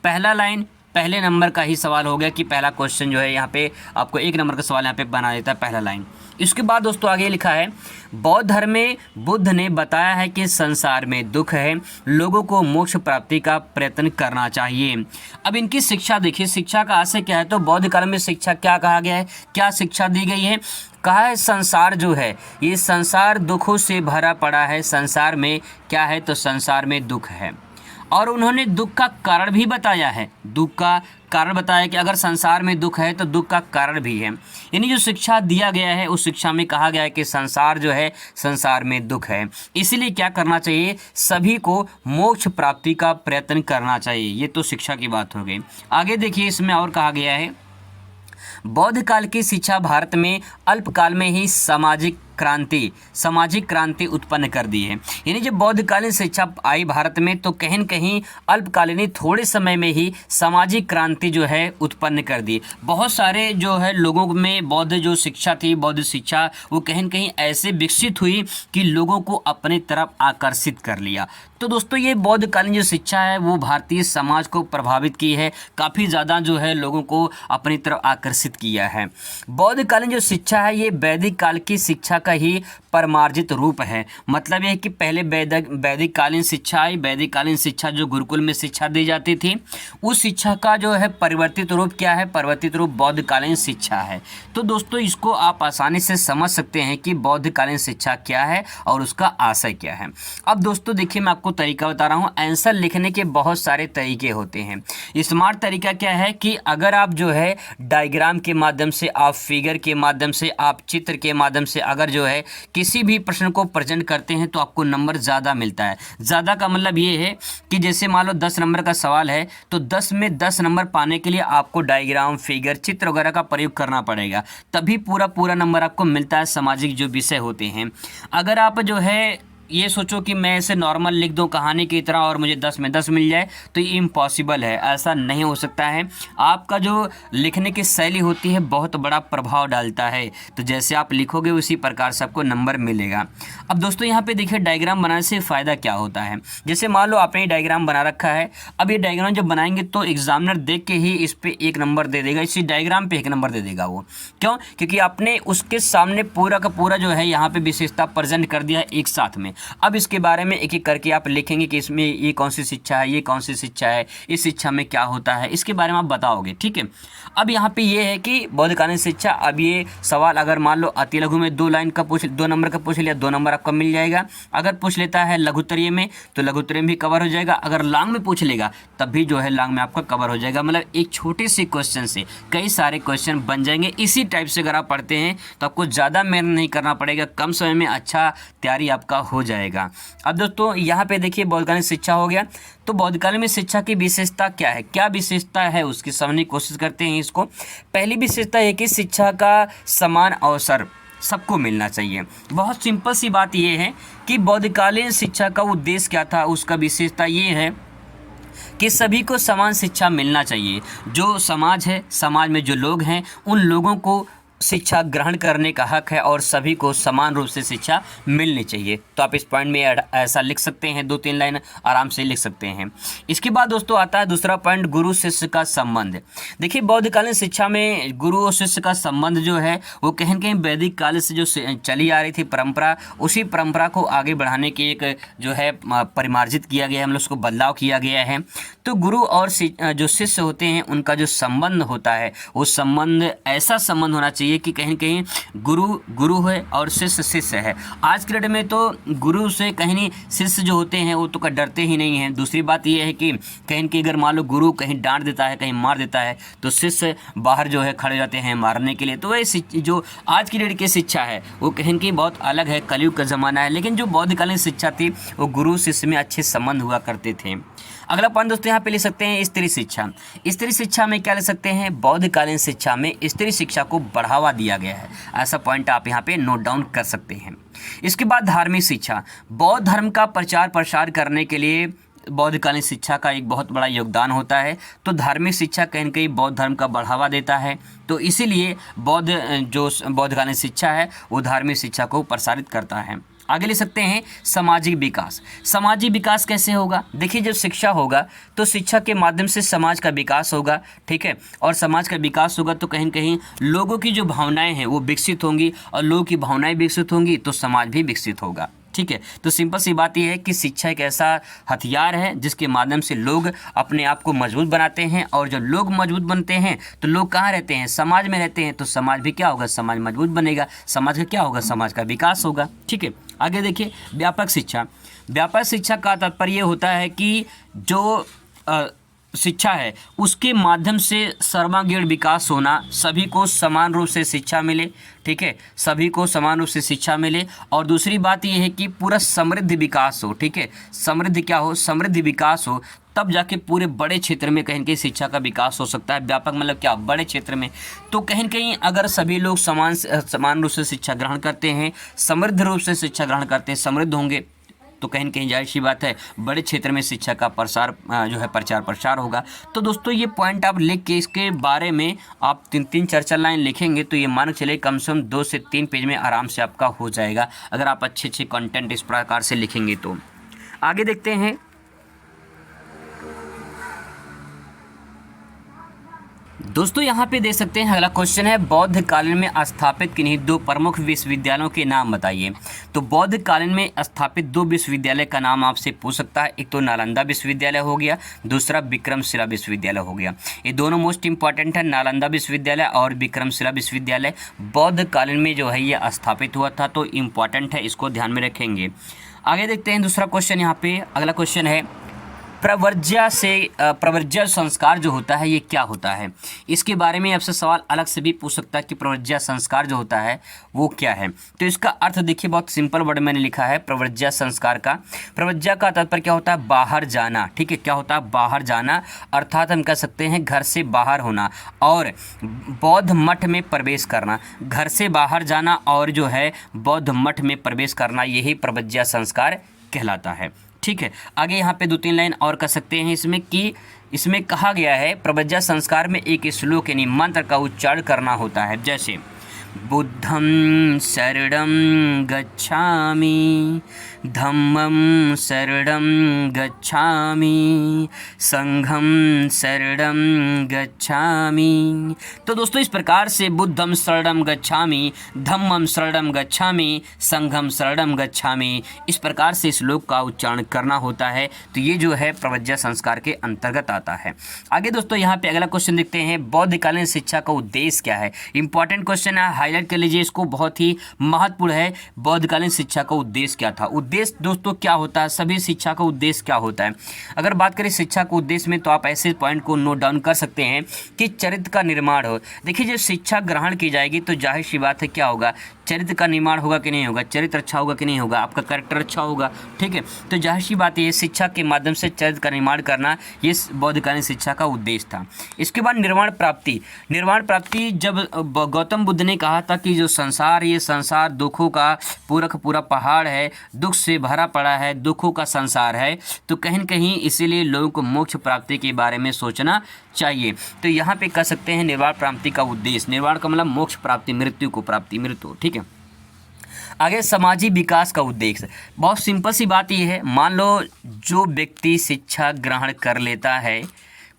पहला लाइन पहले नंबर का ही सवाल हो गया कि पहला क्वेश्चन जो है यहाँ पे आपको 1 नंबर का सवाल यहाँ पे बना देता है पहला लाइन। इसके बाद दोस्तों आगे लिखा है, बौद्ध धर्म में बुद्ध ने बताया है कि संसार में दुख है, लोगों को मोक्ष प्राप्ति का प्रयत्न करना चाहिए। अब इनकी शिक्षा देखिए, शिक्षा का आशय क्या है। तो बौद्ध काल में शिक्षा क्या कहा गया है, क्या शिक्षा दी गई है। कहा है संसार जो है ये संसार दुखों से भरा पड़ा है। संसार में क्या है, तो संसार में दुख है, और उन्होंने दुख का कारण भी बताया है। दुख का कारण बताया कि अगर संसार में दुख है तो दुख का कारण भी है। यानी जो शिक्षा दिया गया है उस शिक्षा में कहा गया है कि संसार जो है, संसार में दुख है, इसलिए क्या करना चाहिए, सभी को मोक्ष प्राप्ति का प्रयत्न करना चाहिए। ये तो शिक्षा की बात हो गई। आगे देखिए, इसमें और कहा गया है, बौद्ध काल की शिक्षा भारत में अल्पकाल में ही सामाजिक क्रांति उत्पन्न कर दी है। यानी जब बौद्धकालीन शिक्षा आई भारत में तो कहीं न कहीं अल्पकालीन थोड़े समय में ही सामाजिक क्रांति जो है उत्पन्न कर दी। बहुत सारे जो है लोगों में बौद्ध जो शिक्षा थी, बौद्ध शिक्षा वो कहीं न कहीं ऐसे विकसित हुई कि लोगों को अपनी तरफ आकर्षित कर लिया। तो दोस्तों ये बौद्धकालीन जो शिक्षा है वो भारतीय समाज को प्रभावित की है, काफ़ी ज़्यादा जो है लोगों को अपनी तरफ आकर्षित किया है। बौद्धकालीन जो शिक्षा है ये वैदिक काल की शिक्षा का ही परमार्जित रूप है। मतलब यह कि पहले वैदिक कालीन शिक्षा आई, वैदिक कालीन शिक्षा जो गुरुकुल में शिक्षा दी जाती थी, उस शिक्षा का जो है परिवर्तित रूप क्या है, परिवर्तित रूप बौद्ध कालीन शिक्षा है। तो दोस्तों इसको आप आसानी से समझ सकते हैं कि बौद्ध कालीन शिक्षा क्या है और उसका आशय क्या है। अब दोस्तों देखिए, मैं आपको तरीका बता रहा हूँ। आंसर लिखने के बहुत सारे तरीके होते हैं। स्मार्ट तरीका क्या है कि अगर आप जो है डायग्राम के माध्यम से, आप फिगर के माध्यम से, आप चित्र के माध्यम से अगर जो है किसी भी प्रश्न को प्रेजेंट करते हैं तो आपको नंबर ज़्यादा मिलता है। ज़्यादा का मतलब ये है कि जैसे मान लो 10 नंबर का सवाल है तो 10 में 10 नंबर पाने के लिए आपको डायग्राम, फिगर, चित्र वगैरह का प्रयोग करना पड़ेगा, तभी पूरा नंबर आपको मिलता है सामाजिक जो विषय होते हैं। अगर आप जो है ये सोचो कि मैं इसे नॉर्मल लिख दूं कहानी की तरह और मुझे 10 में 10 मिल जाए, तो ये इम्पॉसिबल है, ऐसा नहीं हो सकता है। आपका जो लिखने की शैली होती है बहुत बड़ा प्रभाव डालता है, तो जैसे आप लिखोगे उसी प्रकार से आपको नंबर मिलेगा। अब दोस्तों यहाँ पे देखिए डायग्राम बनाने से फ़ायदा क्या होता है। जैसे मान लो आपने डायग्राम बना रखा है, अब ये डायग्राम जब बनाएंगे तो एग्जामिनर देख के ही इस पर 1 नंबर दे देगा, इसी डायग्राम पर 1 नंबर दे देगा वो। क्यों? क्योंकि आपने उसके सामने पूरा का पूरा जो है यहाँ पर विशेषता प्रेजेंट कर दिया एक साथ में। अब इसके बारे में एक एक करके आप लिखेंगे कि इसमें ये कौन सी शिक्षा है, ये कौन सी शिक्षा है, इस शिक्षा में क्या होता है, इसके बारे में आप बताओगे, ठीक है। अब यहाँ पे ये है कि बौद्ध कालीन शिक्षा, अब ये सवाल अगर मान लो अति लघु में 2 लाइन का 2 नंबर का पूछ लिया, 2 नंबर आपका मिल जाएगा। अगर पूछ लेता है लघुत्तरीय में तो लघुत्तरीय में भी कवर हो जाएगा। अगर लॉन्ग में पूछ लेगा तब भी जो है लॉन्ग में आपका कवर हो जाएगा। मतलब एक छोटे से क्वेश्चन से कई सारे क्वेश्चन बन जाएंगे। इसी टाइप से अगर आप पढ़ते हैं तो आपको ज़्यादा मेहनत नहीं करना पड़ेगा, कम समय में अच्छा तैयारी आपका हो जाएगा। अब दोस्तों यहाँ पे देखिए बौद्ध कालीन शिक्षा हो गया, तो बौद्ध कालीन में शिक्षा की विशेषता क्या है, क्या विशेषता है उसकी समझने की कोशिश करते हैं इसको। पहली विशेषता है कि शिक्षा का समान अवसर सबको मिलना चाहिए। बहुत सिंपल सी बात यह है कि बौद्ध कालीन शिक्षा का उद्देश्य क्या था, उसका विशेषता ये है कि सभी को समान शिक्षा मिलना चाहिए। जो समाज है, समाज में जो लोग हैं, उन लोगों को शिक्षा ग्रहण करने का हक है और सभी को समान रूप से शिक्षा मिलनी चाहिए। तो आप इस पॉइंट में ऐसा लिख सकते हैं, 2-3 लाइन आराम से लिख सकते हैं। इसके बाद दोस्तों आता है दूसरा पॉइंट, गुरु शिष्य का संबंध। देखिए बौद्ध कालीन शिक्षा में गुरु और शिष्य का संबंध जो है वो कहीं न कहीं वैदिक काल से जो चली आ रही थी परंपरा, उसी परंपरा को आगे बढ़ाने की एक जो है परिमार्जित किया गया है, मतलब उसको बदलाव किया गया है। तो गुरु और जो शिष्य होते हैं उनका जो संबंध होता है वो संबंध ऐसा संबंध होना चाहिए कि कहीं न कहीं गुरु है और शिष्य शिष्य है। आज के डेट में तो गुरु से कहीं नहीं, शिष्य जो होते हैं वो तो डरते ही नहीं हैं। दूसरी बात ये है कि कहीं कि अगर मान लो गुरु कहीं डांट देता है, कहीं मार देता है, तो शिष्य बाहर जो है खड़े जाते हैं मारने के लिए। तो वह जो आज की डेट की शिक्षा है वो कहीं कि बहुत अलग है, कलयुग का ज़माना है। लेकिन जो बौद्ध कालीन शिक्षा थी वो गुरु शिष्य में अच्छे संबंध हुआ करते थे। अगला पॉइंट दोस्तों यहाँ पे ले सकते हैं स्त्री शिक्षा। स्त्री शिक्षा में क्या ले सकते हैं, बौद्ध कालीन शिक्षा में स्त्री शिक्षा को बढ़ावा दिया गया है, ऐसा पॉइंट आप यहाँ पे नोट डाउन कर सकते हैं। इसके बाद धार्मिक शिक्षा, बौद्ध धर्म का प्रचार प्रसार करने के लिए बौद्ध कालीन शिक्षा का एक बहुत बड़ा योगदान होता है। तो धार्मिक शिक्षा कहीं न कहीं बौद्ध धर्म का बढ़ावा देता है, तो इसीलिए बौद्ध कालीन शिक्षा है वो धार्मिक शिक्षा को प्रसारित करता है। आगे ले सकते हैं सामाजिक विकास। सामाजिक विकास कैसे होगा, देखिए जब शिक्षा होगा तो शिक्षा के माध्यम से समाज का विकास होगा, ठीक है। और समाज का विकास होगा तो कहीं न कहीं लोगों की जो भावनाएं हैं वो विकसित होंगी, और लोगों की भावनाएं विकसित होंगी तो समाज भी विकसित होगा, ठीक है। तो सिंपल सी बात यह है कि शिक्षा एक ऐसा हथियार है जिसके माध्यम से लोग अपने आप को मजबूत बनाते हैं, और जब लोग मजबूत बनते हैं तो लोग कहाँ रहते हैं, समाज में रहते हैं, तो समाज भी क्या होगा, समाज मजबूत बनेगा, समाज का क्या होगा, समाज का विकास होगा, ठीक है। आगे देखिए व्यापक शिक्षा। व्यापक शिक्षा का तात्पर्य होता है कि जो शिक्षा है उसके माध्यम से सर्वांगीण विकास होना, सभी को समान रूप से शिक्षा मिले, ठीक है, सभी को समान रूप से शिक्षा मिले। और दूसरी बात यह है कि पूरा समृद्ध विकास हो, ठीक है, समृद्ध क्या हो, समृद्ध विकास हो, तब जाके पूरे बड़े क्षेत्र में कहीं न कहीं शिक्षा का विकास हो सकता है। व्यापक मतलब क्या, बड़े क्षेत्र में। तो कहीं न कहीं अगर सभी लोग समान रूप से शिक्षा ग्रहण करते हैं, समृद्ध रूप से शिक्षा ग्रहण करते हैं, समृद्ध होंगे, तो कहीं न कहीं जाहिर सी बात है बड़े क्षेत्र में शिक्षा का प्रसार जो है प्रचार प्रसार होगा। तो दोस्तों ये पॉइंट आप लिख के इसके बारे में आप 3-3 4-4 लाइन लिखेंगे तो ये मान चले कम से कम 2 से 3 पेज में आराम से आपका हो जाएगा, अगर आप अच्छे कंटेंट इस प्रकार से लिखेंगे तो। आगे देखते हैं दोस्तों यहाँ पे देख सकते हैं अगला क्वेश्चन है, बौद्ध कालीन में स्थापित किन्हीं दो प्रमुख विश्वविद्यालयों के नाम बताइए। तो बौद्ध कालीन में स्थापित दो विश्वविद्यालय का नाम आपसे पूछ सकता है। एक तो नालंदा विश्वविद्यालय हो गया, दूसरा विक्रमशिला विश्वविद्यालय हो गया। ये दोनों मोस्ट इंपॉर्टेंट है, नालंदा विश्वविद्यालय और विक्रमशिला विश्वविद्यालय बौद्ध कालीन में जो है ये स्थापित हुआ था, तो इम्पॉर्टेंट है, इसको ध्यान में रखेंगे। आगे देखते हैं दूसरा क्वेश्चन। यहाँ पे अगला क्वेश्चन है, प्रव्रज्या संस्कार जो होता है ये क्या होता है। इसके बारे में आपसे सवाल अलग से भी पूछ सकता है कि प्रव्रज्या संस्कार जो होता है वो क्या है। तो इसका अर्थ देखिए, बहुत सिंपल वर्ड मैंने लिखा है प्रव्रज्या संस्कार का। प्रव्रज्या का तात्पर्य क्या होता है, बाहर जाना। ठीक है, क्या होता है, बाहर जाना, अर्थात हम कह सकते हैं घर से बाहर होना। और बौद्ध मठ में प्रवेश करना, घर से बाहर जाना और जो है बौद्ध मठ में प्रवेश करना, यही प्रव्रज्या संस्कार कहलाता है। ठीक है, आगे यहाँ पे 2-3 लाइन और कह सकते हैं इसमें कि इसमें कहा गया है प्रव्रज्या संस्कार में एक श्लोक यानी मंत्र का उच्चारण करना होता है, जैसे बुद्धं शरणं गच्छामि, धम्मं शरणं गच्छामि, संघं शरणं गच्छामि। तो दोस्तों इस प्रकार से बुद्धं शरणं गच्छामि, धम्मं शरणं गच्छामि, संघं शरणं गच्छामि, इस प्रकार से श्लोक का उच्चारण करना होता है। तो ये जो है प्रव्रज्या संस्कार के अंतर्गत आता है। आगे दोस्तों यहाँ पे अगला क्वेश्चन देखते हैं, बौद्धकालीन शिक्षा का उद्देश्य क्या है। इंपॉर्टेंट क्वेश्चन है, हाईलाइट कर लीजिए इसको, बहुत ही महत्वपूर्ण है। बौद्धकालीन शिक्षा का उद्देश्य क्या था। उद्देश्य दोस्तों क्या होता है, सभी शिक्षा का उद्देश्य क्या होता है। अगर बात करें शिक्षा के उद्देश्य में, तो आप ऐसे पॉइंट को नोट डाउन कर सकते हैं कि चरित्र का निर्माण हो। देखिए जब शिक्षा ग्रहण की जाएगी तो जाहिर सी बात है क्या होगा, चरित्र का निर्माण होगा कि नहीं होगा, चरित्र अच्छा होगा कि नहीं होगा, आपका कैरेक्टर अच्छा होगा। ठीक है, तो जाहिर सी बात है शिक्षा के माध्यम से चरित्र का निर्माण करना, ये बौद्धकालीन शिक्षा का उद्देश्य था। इसके बाद निर्वाण प्राप्ति। निर्वाण प्राप्ति जब गौतम बुद्ध ने कहा था कि जो संसार, ये संसार दुखों का पूरा पहाड़ है, दुख से भरा पड़ा है, दुखों का संसार है, तो कहीं न कहीं इसीलिए लोगों को मोक्ष प्राप्ति के बारे में सोचना चाहिए। तो यहाँ पे कह सकते हैं निर्वाण प्राप्ति का उद्देश्य, निर्वाण का मतलब मोक्ष प्राप्ति, मृत्यु को प्राप्ति, मृत्यु। ठीक है, आगे सामाजिक विकास का उद्देश्य। बहुत सिंपल सी बात यह है, मान लो जो व्यक्ति शिक्षा ग्रहण कर लेता है,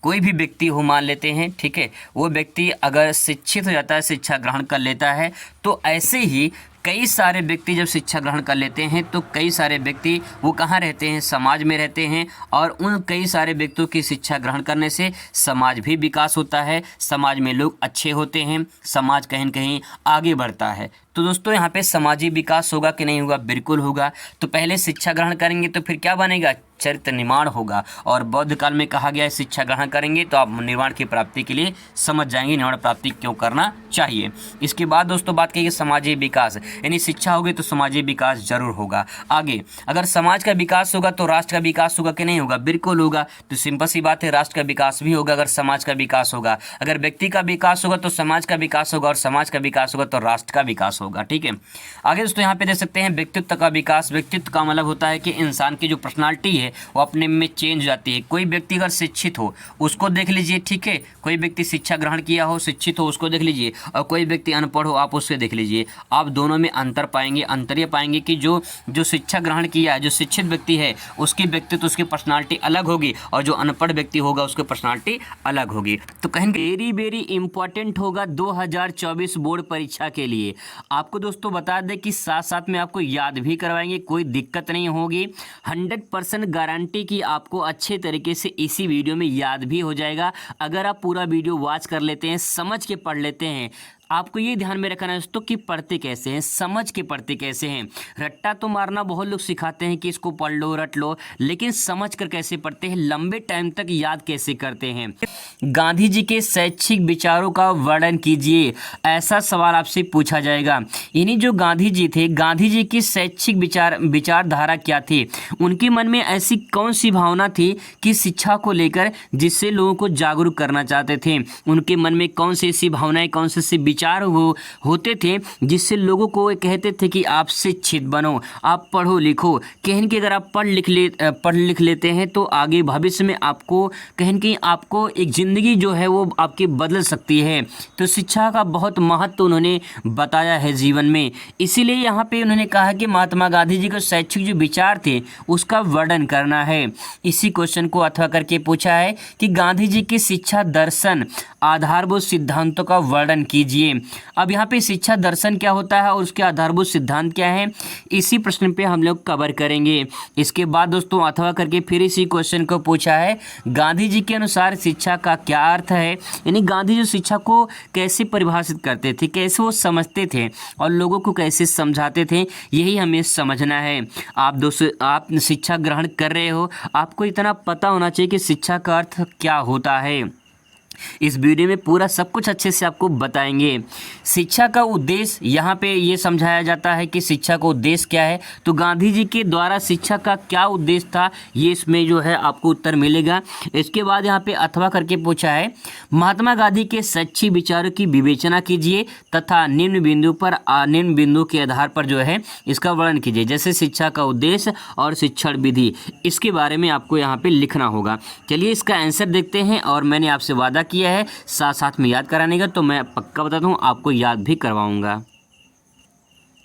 कोई भी व्यक्ति हो मान लेते हैं, ठीक है, वो व्यक्ति अगर शिक्षित हो जाता है, शिक्षा ग्रहण कर लेता है, तो ऐसे ही कई सारे व्यक्ति जब शिक्षा ग्रहण कर लेते हैं तो कई सारे व्यक्ति वो कहाँ रहते हैं, समाज में रहते हैं। और उन कई सारे व्यक्तियों की शिक्षा ग्रहण करने से समाज भी विकास होता है, समाज में लोग अच्छे होते हैं, समाज कहीं न कहीं आगे बढ़ता है। तो दोस्तों यहाँ पे सामाजिक विकास होगा कि नहीं होगा, बिल्कुल होगा। तो पहले शिक्षा ग्रहण करेंगे तो फिर क्या बनेगा, चरित्र निर्माण होगा। और बौद्ध काल में कहा गया है शिक्षा ग्रहण करेंगे तो आप निर्वाण की प्राप्ति के लिए समझ जाएंगे निर्वाण प्राप्ति क्यों करना चाहिए। इसके बाद दोस्तों बात करिए सामाजिक विकास, यानी शिक्षा होगी तो सामाजिक विकास जरूर होगा। आगे अगर समाज का विकास होगा तो राष्ट्र का विकास होगा कि नहीं होगा, बिल्कुल होगा। तो सिंपल सी बात है, राष्ट्र का विकास भी होगा अगर समाज का विकास होगा। अगर व्यक्ति का विकास होगा तो समाज का विकास होगा, और समाज का विकास होगा तो राष्ट्र का विकास होगा। ठीक है, आगे दोस्तों यहाँ पे देख सकते हैं व्यक्तित्व का विकास। व्यक्तित्व का मतलब होता है कि इंसान की जो पर्सनालिटी है वो अपने में चेंज हो जाती है। कोई व्यक्ति अगर शिक्षित हो उसको देख लीजिए, ठीक है, कोई व्यक्ति शिक्षा ग्रहण किया हो, शिक्षित हो, उसको देख लीजिए, और कोई व्यक्ति अनपढ़ हो, आप उससे देख लीजिए, आप दोनों में अंतर पाएंगे। अंतर ये पाएंगे कि जो शिक्षा ग्रहण किया है, जो शिक्षित व्यक्ति है, उसकी व्यक्तित्व, उसकी पर्सनालिटी अलग होगी, और जो अनपढ़ व्यक्ति होगा उसकी पर्सनालिटी अलग होगी। तो कहीं वेरी इंपॉर्टेंट होगा 2024 बोर्ड परीक्षा के लिए। आपको दोस्तों बता दें कि साथ साथ में आपको याद भी करवाएंगे, कोई दिक्कत नहीं होगी। 100% गारंटी कि आपको अच्छे तरीके से इसी वीडियो में याद भी हो जाएगा। अगर आप पूरा वीडियो वॉच कर लेते हैं, समझ के पढ़ लेते हैं। आपको ये ध्यान में रखना है दोस्तों कि पढ़ते कैसे हैं, समझ के पढ़ते कैसे हैं। रट्टा तो मारना बहुत लोग सिखाते हैं कि इसको पढ़ लो, रट लो, लेकिन समझ कर कैसे पढ़ते हैं, लंबे टाइम तक याद कैसे करते हैं। गांधी जी के शैक्षिक विचारों का वर्णन कीजिए, ऐसा सवाल आपसे पूछा जाएगा। इन्हीं जो गांधी जी थे, गांधी जी की शैक्षिक विचारधारा क्या थी, उनके मन में ऐसी कौन सी भावना थी कि शिक्षा को लेकर जिससे लोगों को जागरूक करना चाहते थे। उनके मन में कौन सी ऐसी भावनाएं, कौन से विचार होते थे जिससे लोगों को कहते थे कि आप शिक्षित बनो, आप पढ़ो लिखो। कहीं कि अगर आप पढ़ लिख लेते हैं तो आगे भविष्य में आपको कहीं कि आपको एक ज़िंदगी जो है वो आपकी बदल सकती है। तो शिक्षा का बहुत महत्व उन्होंने बताया है जीवन में। इसीलिए यहाँ पे उन्होंने कहा कि महात्मा गांधी जी के शैक्षिक जो विचार थे उसका वर्णन करना है। इसी क्वेश्चन को अथवा करके पूछा है कि गांधी जी की शिक्षा दर्शन आधारभूत सिद्धांतों का वर्णन कीजिए। अब यहाँ पे शिक्षा दर्शन क्या होता है और उसके आधारभूत सिद्धांत क्या है, इसी प्रश्न पे हम लोग कवर करेंगे। इसके बाद दोस्तों अथवा करके फिर इसी क्वेश्चन को पूछा है गांधी जी के अनुसार शिक्षा का क्या अर्थ है, यानी गांधी जी शिक्षा को कैसे परिभाषित करते थे, कैसे वो समझते थे और लोगों को कैसे समझाते थे, यही हमें समझना है। आप दोस्तों आप शिक्षा ग्रहण कर रहे हो, आपको इतना पता होना चाहिए कि शिक्षा का अर्थ क्या होता है। इस वीडियो में पूरा सब कुछ अच्छे से आपको बताएंगे। शिक्षा का उद्देश्य यहाँ पे ये समझाया जाता है कि शिक्षा का उद्देश्य क्या है। तो गांधी जी के द्वारा शिक्षा का क्या उद्देश्य था, ये इसमें जो है आपको उत्तर मिलेगा। इसके बाद यहाँ पे अथवा करके पूछा है महात्मा गांधी के शैक्षिक विचारों की विवेचना कीजिए तथा निम्न बिंदु के आधार पर जो है इसका वर्णन कीजिए। जैसे शिक्षा का उद्देश्य और शिक्षण विधि, इसके बारे में आपको यहाँ पे लिखना होगा। चलिए इसका आंसर देखते हैं और मैंने आपसे वादा किया है साथ साथ में याद कराने का, तो मैं पक्का बताता हूँ आपको याद भी करवाऊंगा।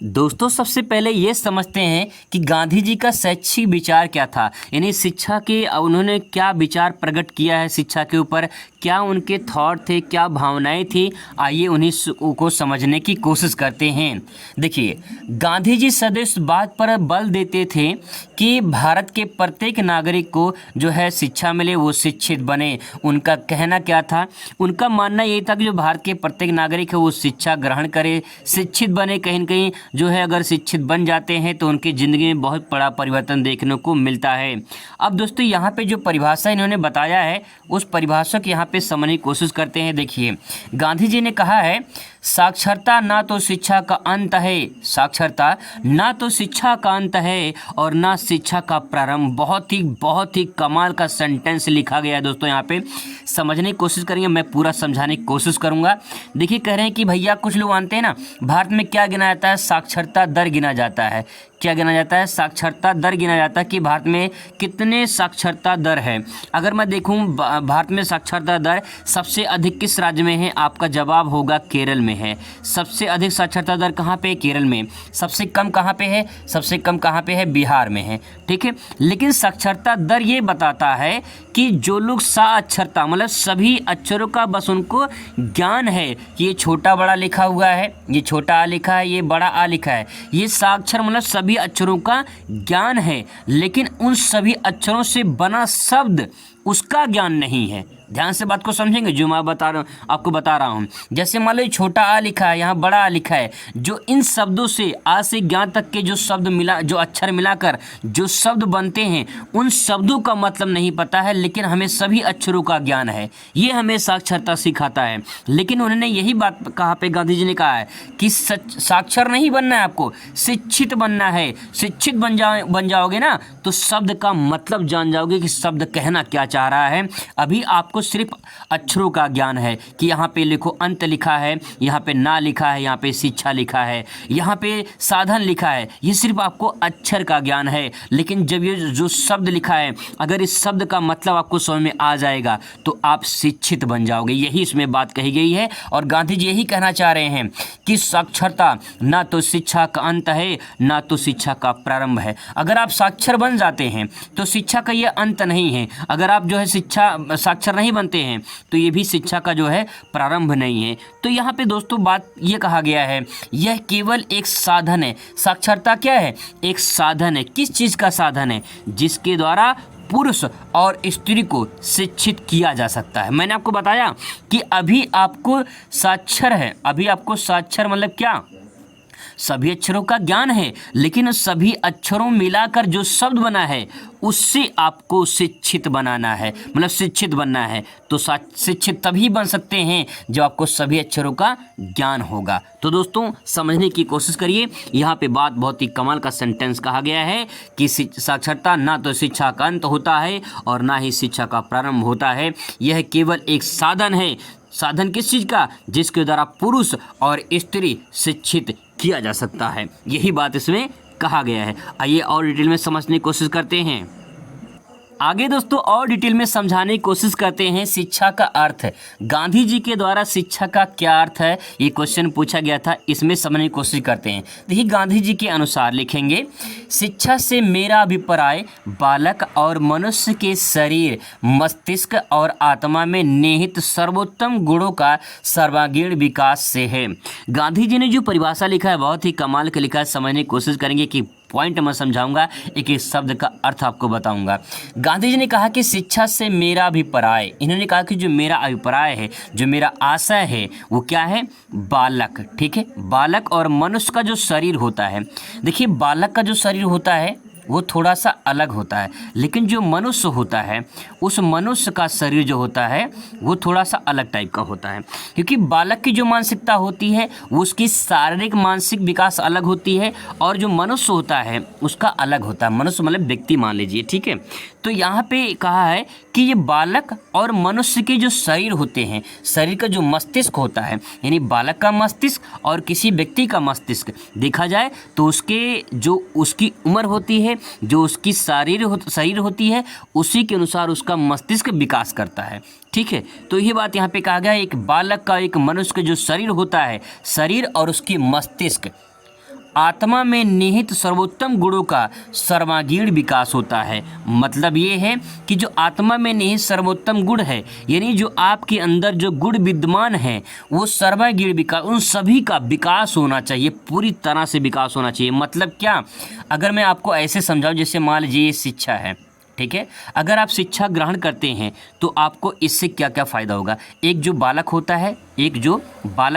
दोस्तों सबसे पहले ये समझते हैं कि गांधी जी का शैक्षिक विचार क्या था, यानी शिक्षा के उन्होंने क्या विचार प्रकट किया है, शिक्षा के ऊपर क्या उनके थॉट थे, क्या भावनाएं थी। आइए उन्हीं को समझने की कोशिश करते हैं। देखिए गांधी जी सदैव बात पर बल देते थे कि भारत के प्रत्येक नागरिक को जो है शिक्षा मिले, वो शिक्षित बने। उनका कहना क्या था, उनका मानना यही था कि जो भारत के प्रत्येक नागरिक है वो शिक्षा ग्रहण करे, शिक्षित बने। कहीं न कहीं जो है अगर शिक्षित बन जाते हैं तो उनकी ज़िंदगी में बहुत बड़ा परिवर्तन देखने को मिलता है। अब दोस्तों यहाँ पे जो परिभाषा इन्होंने बताया है उस परिभाषा को यहाँ पे समझने की कोशिश करते हैं। देखिए गांधी जी ने कहा है साक्षरता ना तो शिक्षा का अंत है, साक्षरता ना तो शिक्षा का अंत है और ना शिक्षा का प्रारंभ। बहुत ही कमाल का सेंटेंस लिखा गया है दोस्तों, यहाँ पे समझने की कोशिश करेंगे, मैं पूरा समझाने की कोशिश करूँगा। देखिए कह रहे हैं कि भैया कुछ लोग मानते हैं ना भारत में क्या गिना जाता है, साक्षरता दर गिना जाता है। क्या गिना जाता है, साक्षरता दर गिना जाता है कि भारत में कितने साक्षरता दर है। अगर मैं देखूं भारत में साक्षरता दर सबसे अधिक किस राज्य में है, आपका जवाब होगा केरल में है। सबसे अधिक साक्षरता दर कहाँ पे है, केरल में। सबसे कम कहाँ पे है, सबसे कम कहाँ पे है, बिहार में है। ठीक है, लेकिन साक्षरता दर ये बताता है कि जो लोग साक्षरता मतलब सभी अक्षरों का बस उनको ज्ञान है कि ये छोटा बड़ा लिखा हुआ है, ये छोटा आ लिखा है, ये बड़ा आ लिखा है, ये साक्षर मतलब सभी अक्षरों का ज्ञान है, लेकिन उन सभी अक्षरों से बना शब्द उसका ज्ञान नहीं है। ध्यान से बात को समझेंगे जो मैं आपको बता रहा हूँ। जैसे मान लो छोटा आ लिखा है, यहाँ बड़ा आ लिखा है, जो इन शब्दों से आ से ज्ञान तक के जो शब्द जो अक्षर मिलाकर जो शब्द बनते हैं उन शब्दों का मतलब नहीं पता है, लेकिन हमें सभी अक्षरों का ज्ञान है। ये हमें साक्षरता सिखाता है। लेकिन उन्होंने यही बात कहा पे गांधी जी ने कहा है कि साक्षर नहीं बनना है, आपको शिक्षित बनना है। शिक्षित बन जाओगे ना तो शब्द का मतलब जान जाओगे कि शब्द कहना क्या चाह रहा है। अभी आपको सिर्फ अक्षरों का ज्ञान है कि यहाँ पे लिखो अंत लिखा है, यहाँ पे ना लिखा है, यहाँ पे शिक्षा लिखा है, यहाँ पे साधन लिखा है, ये सिर्फ आपको अक्षर का ज्ञान है। लेकिन जब ये जो शब्द लिखा है अगर इस शब्द का मतलब आपको समझ में आ जाएगा तो आप शिक्षित बन जाओगे। यही इसमें बात कही गई है और गांधी जी यही कहना चाह रहे हैं कि साक्षरता ना तो शिक्षा का अंत है ना तो शिक्षा का प्रारंभ है। अगर आप साक्षर बन जाते हैं तो शिक्षा का ये अंत नहीं है। अगर आप जो है साक्षर नहीं बनते हैं तो ये भी शिक्षा का जो है प्रारंभ नहीं है। तो यहाँ पे दोस्तों बात ये कहा गया है यह केवल एक साधन है। साक्षरता क्या है, एक साधन है। किस चीज़ का साधन है, जिसके द्वारा पुरुष और स्त्री को शिक्षित किया जा सकता है। मैंने आपको बताया कि अभी आपको साक्षर है, अभी आपको साक्षर मतलब क्या, सभी अक्षरों का ज्ञान है, लेकिन सभी अक्षरों मिलाकर जो शब्द बना है उससे आपको शिक्षित बनाना है, मतलब शिक्षित बनना है। तो शिक्षित तभी बन सकते हैं जब आपको सभी अक्षरों का ज्ञान होगा। तो दोस्तों समझने की कोशिश करिए, यहाँ पे बात बहुत ही कमाल का सेंटेंस कहा गया है कि साक्षरता ना तो शिक्षा का अंत होता है और ना ही शिक्षा का प्रारंभ होता है। यह केवल एक साधन है। साधन किस चीज़ का? जिसके द्वारा पुरुष और स्त्री शिक्षित किया जा सकता है। यही बात इसमें कहा गया है। आइए और डिटेल में समझने की कोशिश करते हैं। आगे दोस्तों और डिटेल में समझाने की कोशिश करते हैं शिक्षा का अर्थ। गांधी जी के द्वारा शिक्षा का क्या अर्थ है, ये क्वेश्चन पूछा गया था, इसमें समझने की कोशिश करते हैं। देखिए गांधी जी के अनुसार लिखेंगे, शिक्षा से मेरा अभिप्राय बालक और मनुष्य के शरीर, मस्तिष्क और आत्मा में निहित सर्वोत्तम गुणों का सर्वांगीण विकास से है। गांधी जी ने जो परिभाषा लिखा है बहुत ही कमाल का लिखा है। समझने की कोशिश करेंगे कि पॉइंट मैं समझाऊंगा, एक एक शब्द का अर्थ आपको बताऊंगा। गांधी जी ने कहा कि शिक्षा से मेरा अभिप्राय, इन्होंने कहा कि जो मेरा अभिप्राय है, जो मेरा आशय है वो क्या है? बालक। ठीक है, बालक और मनुष्य का जो शरीर होता है, देखिए बालक का जो शरीर होता है वो थोड़ा सा अलग होता है, लेकिन जो मनुष्य होता है उस मनुष्य का शरीर जो होता है वो थोड़ा सा अलग टाइप का होता है। क्योंकि बालक की जो मानसिकता होती है वो उसकी शारीरिक मानसिक विकास अलग होती है, और जो मनुष्य होता है उसका अलग होता है। मनुष्य मतलब व्यक्ति मान लीजिए। ठीक है, तो यहाँ पे कहा है कि ये बालक और मनुष्य के जो शरीर होते हैं, शरीर का जो मस्तिष्क होता है, यानी बालक का मस्तिष्क और किसी व्यक्ति का मस्तिष्क देखा जाए तो उसके जो उसकी उम्र होती है, जो उसकी शरीर होती है, उसी के अनुसार उसका मस्तिष्क विकास करता है। ठीक है, तो ये बात यहाँ पे कहा गया है, एक बालक का एक मनुष्य का जो शरीर होता है, शरीर और उसकी मस्तिष्क, आत्मा में निहित सर्वोत्तम गुणों का सर्वांगीण विकास होता है। मतलब ये है कि जो आत्मा में निहित सर्वोत्तम गुण है, यानी जो आपके अंदर जो गुण विद्यमान है वो सर्वांगीण विकास, उन सभी का विकास होना चाहिए, पूरी तरह से विकास होना चाहिए। मतलब क्या, अगर मैं आपको ऐसे समझाऊं, जैसे मान लीजिए ये शिक्षा है, ठीक है, अगर आप शिक्षा ग्रहण करते हैं तो आपको इससे क्या क्या फ़ायदा होगा? एक जो बालक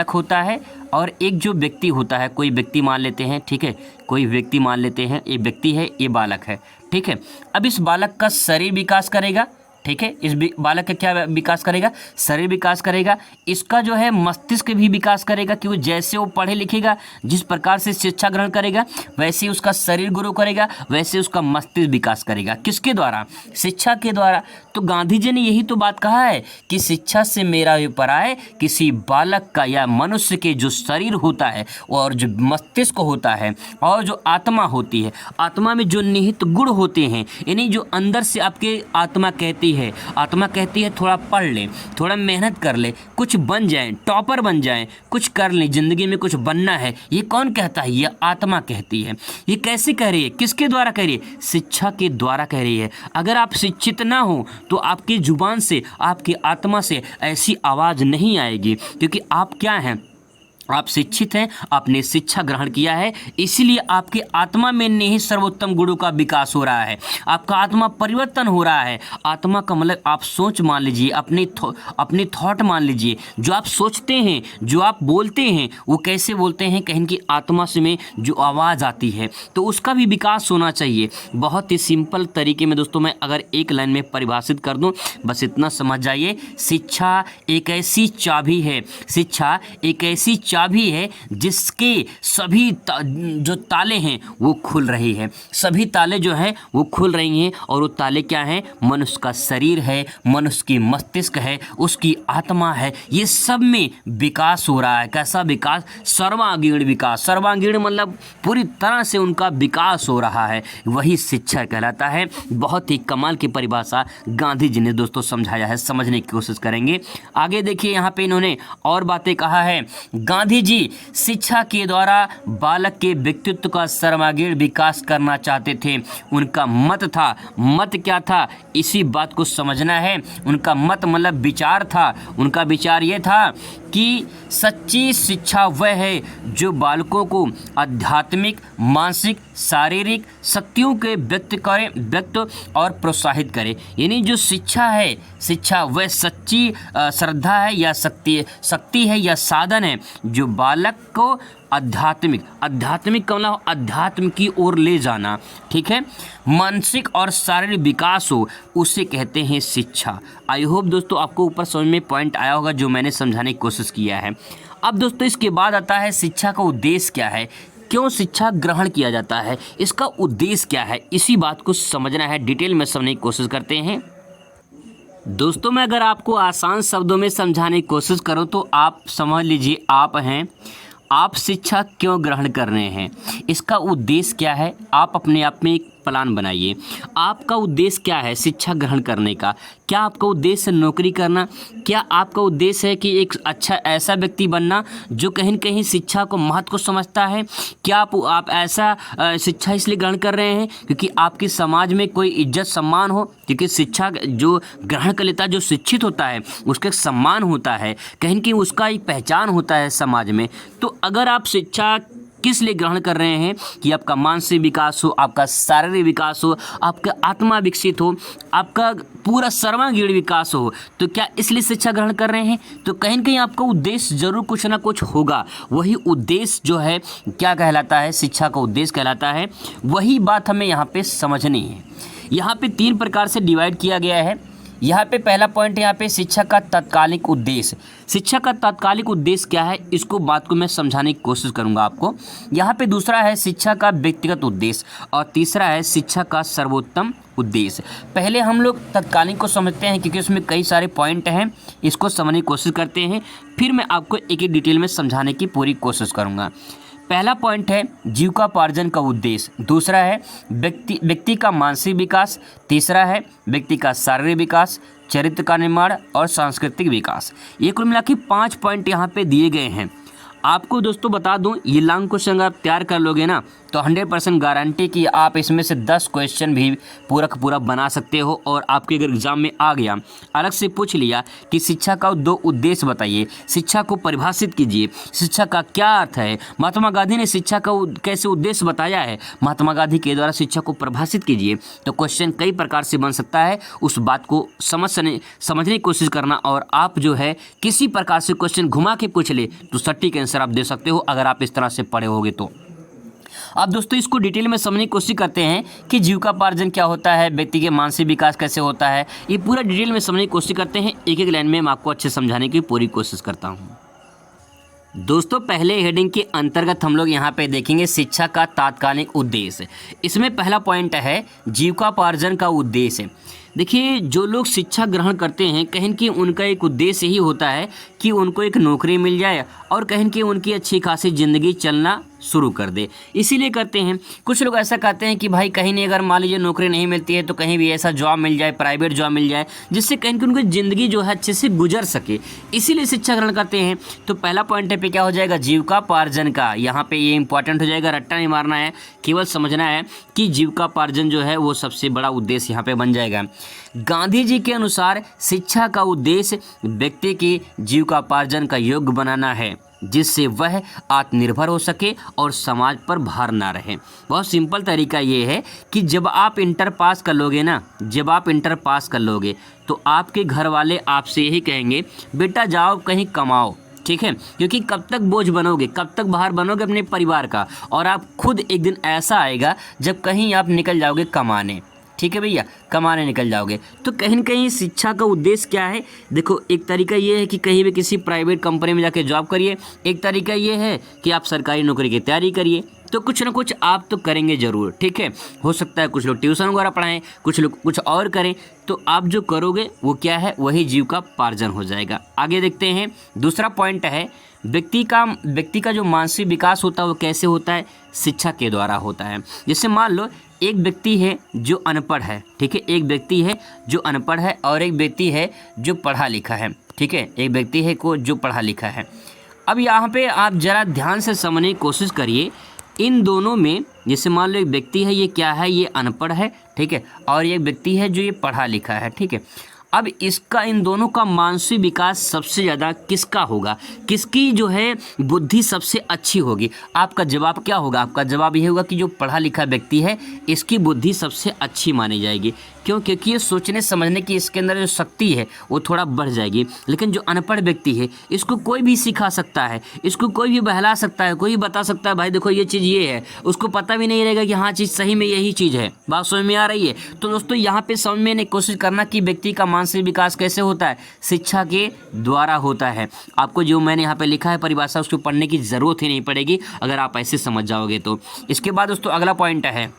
होता है, और एक जो व्यक्ति होता है, कोई व्यक्ति मान लेते हैं, ठीक है, कोई व्यक्ति मान लेते हैं, ये व्यक्ति है, ये बालक है। ठीक है, अब इस बालक का शरीर विकास करेगा। ठीक है, इस बालक का क्या विकास करेगा? शरीर विकास करेगा। इसका जो है मस्तिष्क भी विकास करेगा, कि वो जैसे वो पढ़े लिखेगा, जिस प्रकार से शिक्षा ग्रहण करेगा, वैसे ही उसका शरीर ग्रो करेगा, वैसे उसका मस्तिष्क विकास करेगा। किसके द्वारा? शिक्षा के द्वारा। तो गांधी जी ने यही तो बात कहा है कि शिक्षा से मेरा अभिप्राय किसी बालक का या मनुष्य के जो शरीर होता है और जो मस्तिष्क होता है और जो आत्मा होती है, आत्मा में जो निहित गुण होते हैं, यानी जो अंदर से आपके आत्मा कहती है थोड़ा पढ़ ले, थोड़ा मेहनत कर ले, कुछ बन जाए, टॉपर बन जाए, कुछ कर ले, ज़िंदगी में कुछ बनना है। ये कौन कहता है? ये आत्मा कहती है। ये कैसे कह रही है? किसके द्वारा कह रही है? शिक्षा के द्वारा कह रही है। अगर आप शिक्षित ना हो तो आपकी जुबान से, आपकी आत्मा से ऐसी आवाज़ नहीं आएगी, क्योंकि आप क्या हैं? आप शिक्षित हैं, आपने शिक्षा ग्रहण किया है, इसीलिए आपके आत्मा में निहित सर्वोत्तम गुणों का विकास हो रहा है, आपका आत्मा परिवर्तन हो रहा है। आत्मा का मतलब आप सोच मान लीजिए, अपने थॉट मान लीजिए, जो आप सोचते हैं, जो आप बोलते हैं, वो कैसे बोलते हैं? कहीं की आत्मा से में जो आवाज़ आती है, तो उसका भी विकास होना चाहिए। बहुत ही सिंपल तरीके में दोस्तों मैं अगर एक लाइन में परिभाषित कर दूँ, बस इतना समझ जाइए, शिक्षा एक ऐसी चाबी है, शिक्षा एक ऐसी चाबी है जिसके सभी जो ताले हैं वो खुल रही है, सभी ताले जो हैं वो खुल रही हैं। और वो ताले क्या हैं? मनुष्य का शरीर है, मनुष्य की मस्तिष्क है, उसकी आत्मा है, ये सब में विकास हो रहा है। कैसा विकास? सर्वांगीण विकास। सर्वांगीण मतलब पूरी तरह से उनका विकास हो रहा है, वही शिक्षा कहलाता है। बहुत ही कमाल की परिभाषा गांधी जी ने दोस्तों समझाया है, समझने की कोशिश करेंगे। आगे देखिए, यहाँ पे इन्होंने और बातें कहा है। गांधी जी शिक्षा के द्वारा बालक के व्यक्तित्व का सर्वांगीण विकास करना चाहते थे। उनका मत था, मत क्या था? इसी बात को समझना है। उनका मत मतलब विचार था। उनका विचार ये था कि सच्ची शिक्षा वह है जो बालकों को आध्यात्मिक, मानसिक, शारीरिक शक्तियों के व्यक्त और प्रोत्साहित करे। यानी जो शिक्षा है, शिक्षा वह सच्ची श्रद्धा है या शक्ति है या साधन है जो बालक को आध्यात्मिक का मतलब अध्यात्म की ओर ले जाना, ठीक है, मानसिक और शारीरिक विकास हो, उसे कहते हैं शिक्षा। आई होप दोस्तों आपको ऊपर समझ में पॉइंट आया होगा जो मैंने समझाने की कोशिश किया है। अब दोस्तों इसके बाद आता है शिक्षा का उद्देश्य क्या है, क्यों शिक्षा ग्रहण किया जाता है, इसका उद्देश्य क्या है, इसी बात को समझना है, डिटेल में समझने की कोशिश करते हैं। दोस्तों मैं अगर आपको आसान शब्दों में समझाने की कोशिश करूं तो आप समझ लीजिए आप शिक्षा क्यों ग्रहण कर रहे हैं, इसका उद्देश्य क्या है। आप अपने आप में एक प्लान बनाइए। आपका उद्देश्य क्या है शिक्षा ग्रहण करने का? क्या आपका उद्देश्य है नौकरी करना? क्या आपका उद्देश्य है कि एक अच्छा ऐसा व्यक्ति बनना जो कहीं न कहीं शिक्षा को महत्व को समझता है? क्या आप ऐसा शिक्षा इसलिए ग्रहण कर रहे हैं क्योंकि आपकी समाज में कोई इज्जत सम्मान हो? क्योंकि शिक्षा जो ग्रहण कर लेता है, जो शिक्षित होता है, उसका एक सम्मान होता है, कहीं न कहीं उसका एक पहचान होता है समाज में। तो अगर आप शिक्षा किस लिए ग्रहण कर रहे हैं कि आपका मानसिक विकास हो, आपका शारीरिक विकास हो, आपका आत्मा विकसित हो, आपका पूरा सर्वांगीण विकास हो, तो क्या इसलिए शिक्षा ग्रहण कर रहे हैं? तो कहीं न कहीं आपका उद्देश्य जरूर कुछ ना कुछ होगा। वही उद्देश्य जो है क्या कहलाता है? शिक्षा का उद्देश्य कहलाता है। वही बात हमें यहाँ पे समझनी है। यहाँ पे 3 प्रकार से डिवाइड किया गया है। यहाँ पे पहला पॉइंट यहाँ पे शिक्षा का तात्कालिक उद्देश्य। शिक्षा का तात्कालिक उद्देश्य क्या है, इसको बात को मैं समझाने की कोशिश करूँगा आपको। यहाँ पे दूसरा है शिक्षा का व्यक्तिगत उद्देश्य और तीसरा है शिक्षा का सर्वोत्तम उद्देश्य। पहले हम लोग तत्कालीन को समझते हैं क्योंकि उसमें कई सारे पॉइंट हैं, इसको समझने की कोशिश करते हैं, फिर मैं आपको एक एक डिटेल में समझाने की पूरी कोशिश करूँगा। पहला पॉइंट है जीविकोपार्जन का उद्देश्य, दूसरा है व्यक्ति का मानसिक विकास, तीसरा है व्यक्ति का शारीरिक विकास, चरित्र का निर्माण और सांस्कृतिक विकास। ये कुल मिला के 5 पॉइंट यहाँ पे दिए गए हैं। आपको दोस्तों बता दूं, ये लॉन्ग क्वेश्चन आप तैयार कर लोगे ना तो 100% गारंटी कि आप इसमें से 10 क्वेश्चन भी पूरा का पूरा बना सकते हो। और आपके अगर एग्जाम में आ गया, अलग से पूछ लिया कि शिक्षा का 2 उद्देश्य बताइए, शिक्षा को परिभाषित कीजिए, शिक्षा का क्या अर्थ है, महात्मा गांधी ने शिक्षा का कैसे उद्देश्य बताया है, महात्मा गांधी के द्वारा शिक्षा को परिभाषित कीजिए। तो क्वेश्चन कई प्रकार से बन सकता है, उस बात को समझने की कोशिश करना। और आप जो है किसी प्रकार से क्वेश्चन घुमा के पूछ ले तो सटीक आंसर आप दे सकते हो अगर आप इस तरह से पढ़े होगे तो। अब दोस्तों इसको डिटेल में समझने की कोशिश करते हैं कि जीविकोपार्जन क्या होता है, व्यक्ति के मानसिक विकास कैसे होता है, ये पूरा डिटेल में समझने की कोशिश करते हैं। एक एक लाइन में मैं आपको अच्छे समझाने की पूरी कोशिश करता हूँ। दोस्तों पहले हेडिंग के अंतर्गत हम लोग यहाँ पे देखेंगे शिक्षा का तात्कालिक उद्देश्य। इसमें पहला पॉइंट है जीविकोपार्जन का उद्देश्य। देखिए जो लोग शिक्षा ग्रहण करते हैं कहीं कि उनका एक उद्देश्य ही होता है कि उनको एक नौकरी मिल जाए और कहीं कि उनकी अच्छी खासी ज़िंदगी चलना शुरू कर दे, इसीलिए करते हैं। कुछ लोग ऐसा कहते हैं कि भाई कहीं नहीं, अगर मान लीजिए नौकरी नहीं मिलती है तो कहीं भी ऐसा जॉब मिल जाए, प्राइवेट जॉब मिल जाए जिससे कहीं कि उनकी ज़िंदगी जो है अच्छे से गुजर सके, इसीलिए शिक्षा ग्रहण करते हैं। तो पहला पॉइंट पे क्या हो जाएगा, जीविकोपार्जन का। यहाँ पे ये इंपॉर्टेंट हो जाएगा, रट्टा नहीं मारना है, केवल समझना है कि जीविकोपार्जन जो है वो सबसे बड़ा उद्देश्य यहाँ पे बन जाएगा। गांधी जी के अनुसार शिक्षा का उद्देश्य व्यक्ति के जीविकोपार्जन का योग्य बनाना है जिससे वह आत्मनिर्भर हो सके और समाज पर भार ना रहे। बहुत सिंपल तरीका ये है कि जब आप इंटर पास कर लोगे ना, जब आप इंटर पास कर लोगे तो आपके घर वाले आपसे यही कहेंगे बेटा जाओ कहीं कमाओ, ठीक है, क्योंकि कब तक बोझ बनोगे, कब तक बाहर बनोगे अपने परिवार का। और आप खुद एक दिन ऐसा आएगा जब कहीं आप निकल जाओगे कमाने, ठीक है भैया, कमाने निकल जाओगे। तो कहीं न कहीं शिक्षा का उद्देश्य क्या है, देखो एक तरीका ये है कि कहीं भी किसी प्राइवेट कंपनी में जाके जॉब करिए, एक तरीका ये है कि आप सरकारी नौकरी की तैयारी करिए। तो कुछ ना कुछ आप तो करेंगे ज़रूर, ठीक है। हो सकता है कुछ लोग ट्यूशन वगैरह पढ़ाएं, कुछ लोग कुछ और करें, तो आप जो करोगे वो क्या है, वही जीविकोपार्जन हो जाएगा। आगे देखते हैं, दूसरा पॉइंट है व्यक्ति का जो मानसिक विकास होता है वो कैसे होता है, शिक्षा के द्वारा होता है। जैसे मान लो एक व्यक्ति है जो अनपढ़ है, ठीक है, एक व्यक्ति है जो अनपढ़ है और एक व्यक्ति है जो पढ़ा लिखा है, ठीक है, एक व्यक्ति है जो पढ़ा लिखा है। अब यहाँ पे आप ज़रा ध्यान से समझने की कोशिश करिए, इन दोनों में जैसे मान लो एक व्यक्ति है, ये क्या है, ये अनपढ़ है, ठीक है, और एक व्यक्ति है जो ये पढ़ा लिखा है, ठीक है। अब इसका इन दोनों का मानसिक विकास सबसे ज़्यादा किसका होगा, किसकी जो है बुद्धि सबसे अच्छी होगी? आपका जवाब क्या होगा? आपका जवाब ये होगा कि जो पढ़ा लिखा व्यक्ति है इसकी बुद्धि सबसे अच्छी मानी जाएगी। क्यों? क्योंकि ये सोचने समझने की इसके अंदर जो शक्ति है वो थोड़ा बढ़ जाएगी। लेकिन जो अनपढ़ व्यक्ति है इसको कोई भी सिखा सकता है, इसको कोई भी बहला सकता है, कोई बता सकता है भाई देखो ये चीज़ ये है, उसको पता भी नहीं रहेगा कि हाँ चीज़ सही में यही चीज़ है। बात समझ में आ रही है? तो दोस्तों यहाँ पे समझने की कोशिश करना कि व्यक्ति का मानसिक विकास कैसे होता है, शिक्षा के द्वारा होता है। आपको जो मैंने यहाँ पे लिखा है परिभाषा उसको पढ़ने की ज़रूरत ही नहीं पड़ेगी अगर आप ऐसे समझ जाओगे तो। इसके बाद दोस्तों अगला पॉइंट है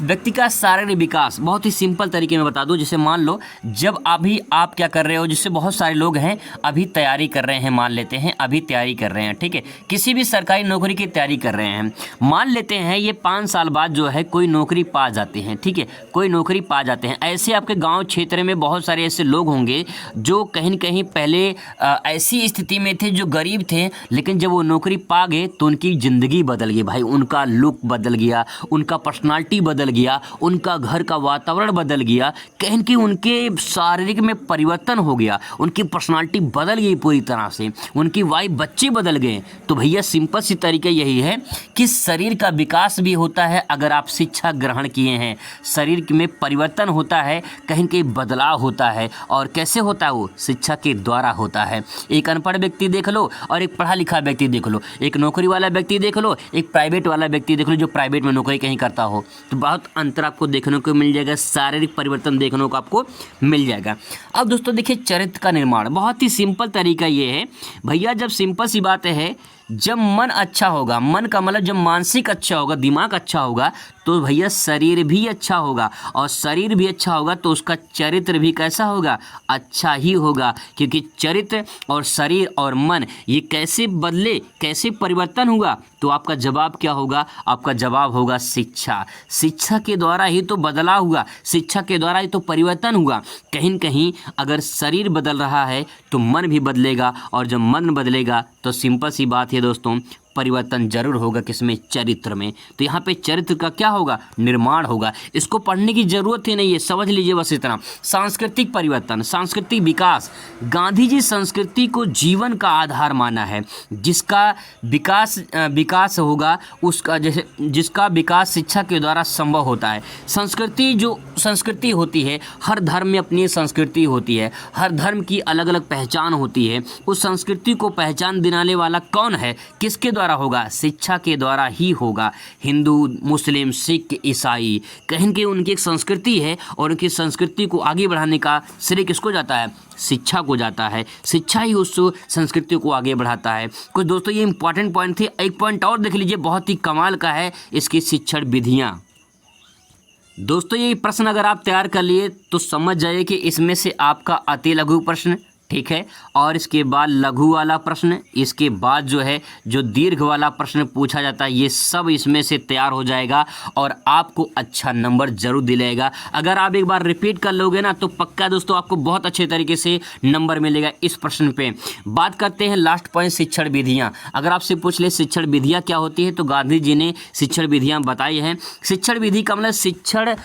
व्यक्ति का शारीरिक विकास बहुत ही सिंपल तरीके में बता दूं। जैसे मान लो जब अभी आप क्या कर रहे हो, जिससे बहुत सारे लोग हैं अभी तैयारी कर रहे हैं, मान लेते हैं अभी तैयारी कर रहे हैं, ठीक है, किसी भी सरकारी नौकरी की तैयारी कर रहे हैं। मान लेते हैं ये 5 साल बाद जो है कोई नौकरी पा जाते हैं, ठीक है, कोई नौकरी पा जाते हैं। ऐसे आपके गाँव क्षेत्र में बहुत सारे ऐसे लोग होंगे जो कहीं न कहीं पहले ऐसी स्थिति में थे, जो गरीब थे, लेकिन जब वो नौकरी पा गए तो उनकी ज़िंदगी बदल गई भाई। उनका लुक बदल गया, उनका पर्सनालिटी बदल गया, उनका घर का वातावरण बदल गया, कहीं कि उनके शारीरिक में परिवर्तन हो गया, उनकी पर्सनालिटी बदल गई पूरी तरह से, उनकी वाइफ बच्चे बदल गए। तो भैया सिंपल सी तरीका यही है कि शरीर का विकास भी होता है अगर आप शिक्षा ग्रहण किए हैं, शरीर में परिवर्तन होता है, कहीं कहीं बदलाव होता है। और कैसे होता है वो? शिक्षा के द्वारा होता है। एक अनपढ़ व्यक्ति देख लो और एक पढ़ा लिखा व्यक्ति देख लो, एक नौकरी वाला व्यक्ति देख लो, एक प्राइवेट वाला व्यक्ति देख लो जो प्राइवेट में नौकरी कहीं करता हो, तो बहुत अंतर आपको देखने को मिल जाएगा, शारीरिक परिवर्तन देखने को आपको मिल जाएगा। अब दोस्तों देखिए चरित्र का निर्माण बहुत ही सिंपल तरीका ये है भैया। जब सिंपल सी बात है, जब मन अच्छा होगा, मन का मतलब जब मानसिक अच्छा होगा, दिमाग अच्छा होगा, तो भैया शरीर भी अच्छा होगा, और शरीर भी अच्छा होगा तो उसका चरित्र भी कैसा होगा? अच्छा ही होगा। क्योंकि चरित्र और शरीर और मन ये कैसे बदले, कैसे परिवर्तन हुआ? तो आपका जवाब क्या होगा? आपका जवाब होगा शिक्षा। शिक्षा के द्वारा ही तो बदलाव हुआ, शिक्षा के द्वारा ही तो परिवर्तन हुआ। कहीं न कहीं अगर शरीर बदल रहा है तो मन भी बदलेगा, और जब मन बदलेगा तो सिंपल सी बात है दोस्तों, परिवर्तन जरूर होगा किसमें? चरित्र में। तो यहाँ पे चरित्र का क्या होगा? निर्माण होगा। इसको पढ़ने की जरूरत ही नहीं है, समझ लीजिए बस इतना। सांस्कृतिक परिवर्तन, सांस्कृतिक विकास। गांधी जी संस्कृति को जीवन का आधार माना है। जिसका विकास होगा उसका, जैसे जिसका विकास शिक्षा के द्वारा संभव होता है। संस्कृति, जो संस्कृति होती है, हर धर्म में अपनी संस्कृति होती है, हर धर्म की अलग अलग पहचान होती है। उस संस्कृति को पहचान दिलाने वाला कौन है? किसके द्वारा होगा? शिक्षा के द्वारा ही होगा। हिंदू, मुस्लिम, सिख, ईसाई, कहीं कि उनकी एक संस्कृति है, और उनकी संस्कृति को आगे बढ़ाने का श्रेय किसको जाता है? शिक्षा को जाता है। शिक्षा ही उस संस्कृति को आगे बढ़ाता है। कुछ दोस्तों ये इंपॉर्टेंट पॉइंट थे। एक पॉइंट और देख लीजिए, बहुत ही कमाल का है, इसकी शिक्षण विधियाँ। दोस्तों ये प्रश्न अगर आप तैयार कर लिए तो समझ जाइए कि इसमें से आपका अति लघु प्रश्न, ठीक है, और इसके बाद लघु वाला प्रश्न, इसके बाद जो है जो दीर्घ वाला प्रश्न पूछा जाता है, ये सब इसमें से तैयार हो जाएगा और आपको अच्छा नंबर जरूर दिलाएगा। अगर आप एक बार रिपीट कर लोगे ना तो पक्का दोस्तों आपको बहुत अच्छे तरीके से नंबर मिलेगा इस प्रश्न पे। बात करते हैं लास्ट पॉइंट, शिक्षण विधियाँ। अगर आपसे पूछ ले शिक्षण विधियाँ क्या होती है, तो गांधी जी ने शिक्षण विधियाँ बताई हैं। शिक्षण विधि का मतलब शिक्षण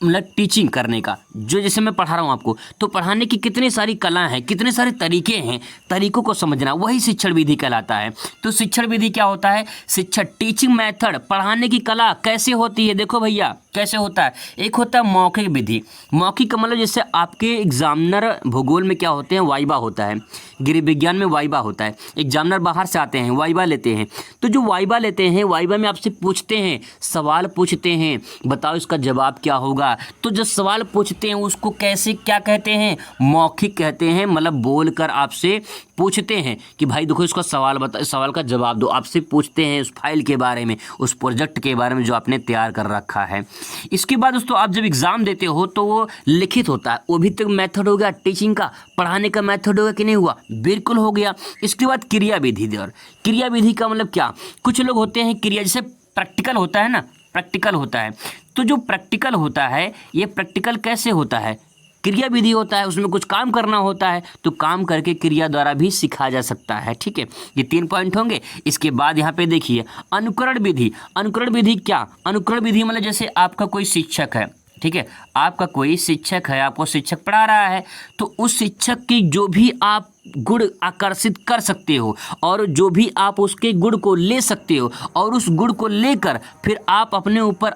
मतलब टीचिंग करने का, जो जैसे मैं पढ़ा रहा हूँ आपको, तो पढ़ाने की कितनी सारी कला हैं, कितने सारे तरीके हैं, तरीकों को समझना, वही शिक्षण विधि कहलाता है। तो शिक्षण विधि क्या होता है? शिक्षण, टीचिंग मेथड, पढ़ाने की कला कैसे होती है? देखो भैया कैसे होता है। एक होता है मौखिक विधि। मौखिक का मतलब जैसे आपके एग्जामिनर भूगोल में क्या होते हैं? वाइवा होता है, गृह विज्ञान में वाइवा होता है। एग्जामिनर बाहर से आते हैं, वाइवा लेते हैं। तो जो वाइवा लेते हैं, वाइवा में आपसे पूछते हैं, सवाल पूछते हैं, बताओ इसका जवाब क्या होगा। तो जो सवाल पूछते हैं उसको कैसे क्या कहते हैं? मौखिक कहते हैं। मतलब बोलकर आपसे पूछते हैं कि भाई देखो इसका सवाल बता, सवाल का जवाब दो। आपसे पूछते हैं उस फाइल के बारे में, उस प्रोजेक्ट के बारे में जो आपने तैयार कर रखा है। इसके बाद दोस्तों आप जब एग्जाम देते हो तो वो लिखित होता है। वो भी तो मेथड हो गया टीचिंग का, पढ़ाने का मेथड होगा कि नहीं हुआ? बिल्कुल हो गया। इसके बाद क्रिया विधि। और क्रिया विधि का मतलब क्या? कुछ लोग होते हैं क्रिया, जैसे प्रैक्टिकल होता है ना, प्रैक्टिकल होता है। तो जो प्रैक्टिकल होता है, ये प्रैक्टिकल कैसे होता है? क्रिया विधि होता है, उसमें कुछ काम करना होता है, तो काम करके क्रिया द्वारा भी सिखाया जा सकता है। ठीक है, ये 3 पॉइंट होंगे। इसके बाद यहाँ पे देखिए अनुकरण विधि। अनुकरण विधि क्या? अनुकरण विधि मतलब जैसे आपका कोई शिक्षक है, ठीक है, आपका कोई शिक्षक है, आपको शिक्षक पढ़ा रहा है, तो उस शिक्षक की जो भी आप गुण आकर्षित कर सकते हो और जो भी आप उसके गुण को ले सकते हो और उस गुण को लेकर फिर आप अपने ऊपर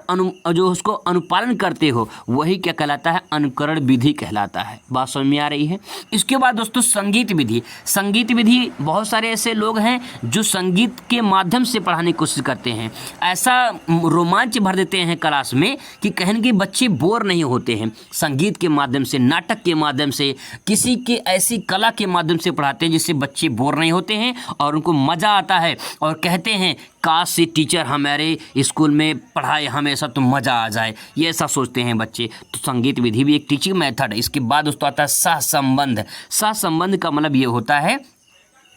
जो उसको अनुपालन करते हो, वही क्या कहलाता है? अनुकरण विधि कहलाता है। बात समझ में आ रही है? इसके बाद दोस्तों संगीत विधि। संगीत विधि, बहुत सारे ऐसे लोग हैं जो संगीत के माध्यम से पढ़ाने की कोशिश करते हैं। ऐसा रोमांच भर देते हैं क्लास में कि कहने के बच्चे बोर नहीं होते हैं। संगीत के माध्यम से, नाटक के माध्यम से, किसी के ऐसी कला के माध्यम से से पढ़ाते हैं जिससे बच्चे बोर नहीं होते हैं और उनको मज़ा आता है और कहते हैं काश से टीचर हमारे स्कूल में पढ़ाए हमेशा तो मज़ा आ जाए, ये ऐसा सोचते हैं बच्चे। तो संगीत विधि भी एक टीचिंग मेथड है। इसके बाद दोस्तों आता है सहसंबंध। सहसंबंध का मतलब ये होता है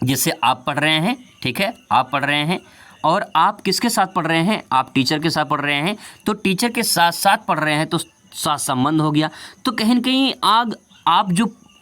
जैसे आप पढ़ रहे हैं, ठीक है, आप पढ़ रहे हैं और आप किसके साथ पढ़ रहे हैं, आप टीचर के साथ पढ़ रहे हैं, तो टीचर के साथ साथ पढ़ रहे हैं तो साथ संबंध हो गया। तो कहीं न कहीं आप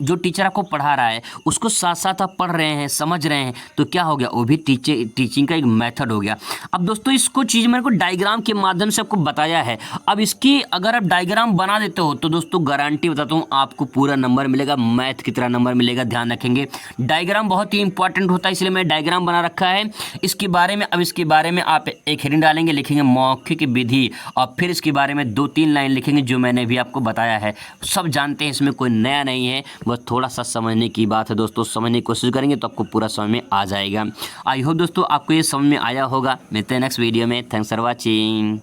जो टीचर आपको पढ़ा रहा है उसको साथ साथ आप पढ़ रहे हैं, समझ रहे हैं, तो क्या हो गया, वो भी टीचिंग का एक मेथड हो गया। अब दोस्तों इसको चीज़ मेरे को डायग्राम के माध्यम से आपको बताया है। अब इसकी अगर आप डायग्राम बना देते हो तो दोस्तों गारंटी बताता हूँ आपको पूरा नंबर मिलेगा, मैथ की तरह नंबर मिलेगा। ध्यान रखेंगे डायग्राम बहुत ही इंपॉर्टेंट होता है, इसलिए मैंने डायग्राम बना रखा है। इसके बारे में आप एक हेडिंग डालेंगे, लिखेंगे मौखिक विधि और फिर इसके बारे में 2-3 लाइन लिखेंगे जो मैंने भी आपको बताया है। सब जानते हैं, इसमें कोई नया नहीं है, बस थोड़ा सा समझने की बात है दोस्तों। समझने की कोशिश करेंगे तो आपको पूरा समझ में आ जाएगा। आई होप दोस्तों आपको ये समझ में आया होगा। मिलते हैं नेक्स्ट वीडियो में। Thanks for watching.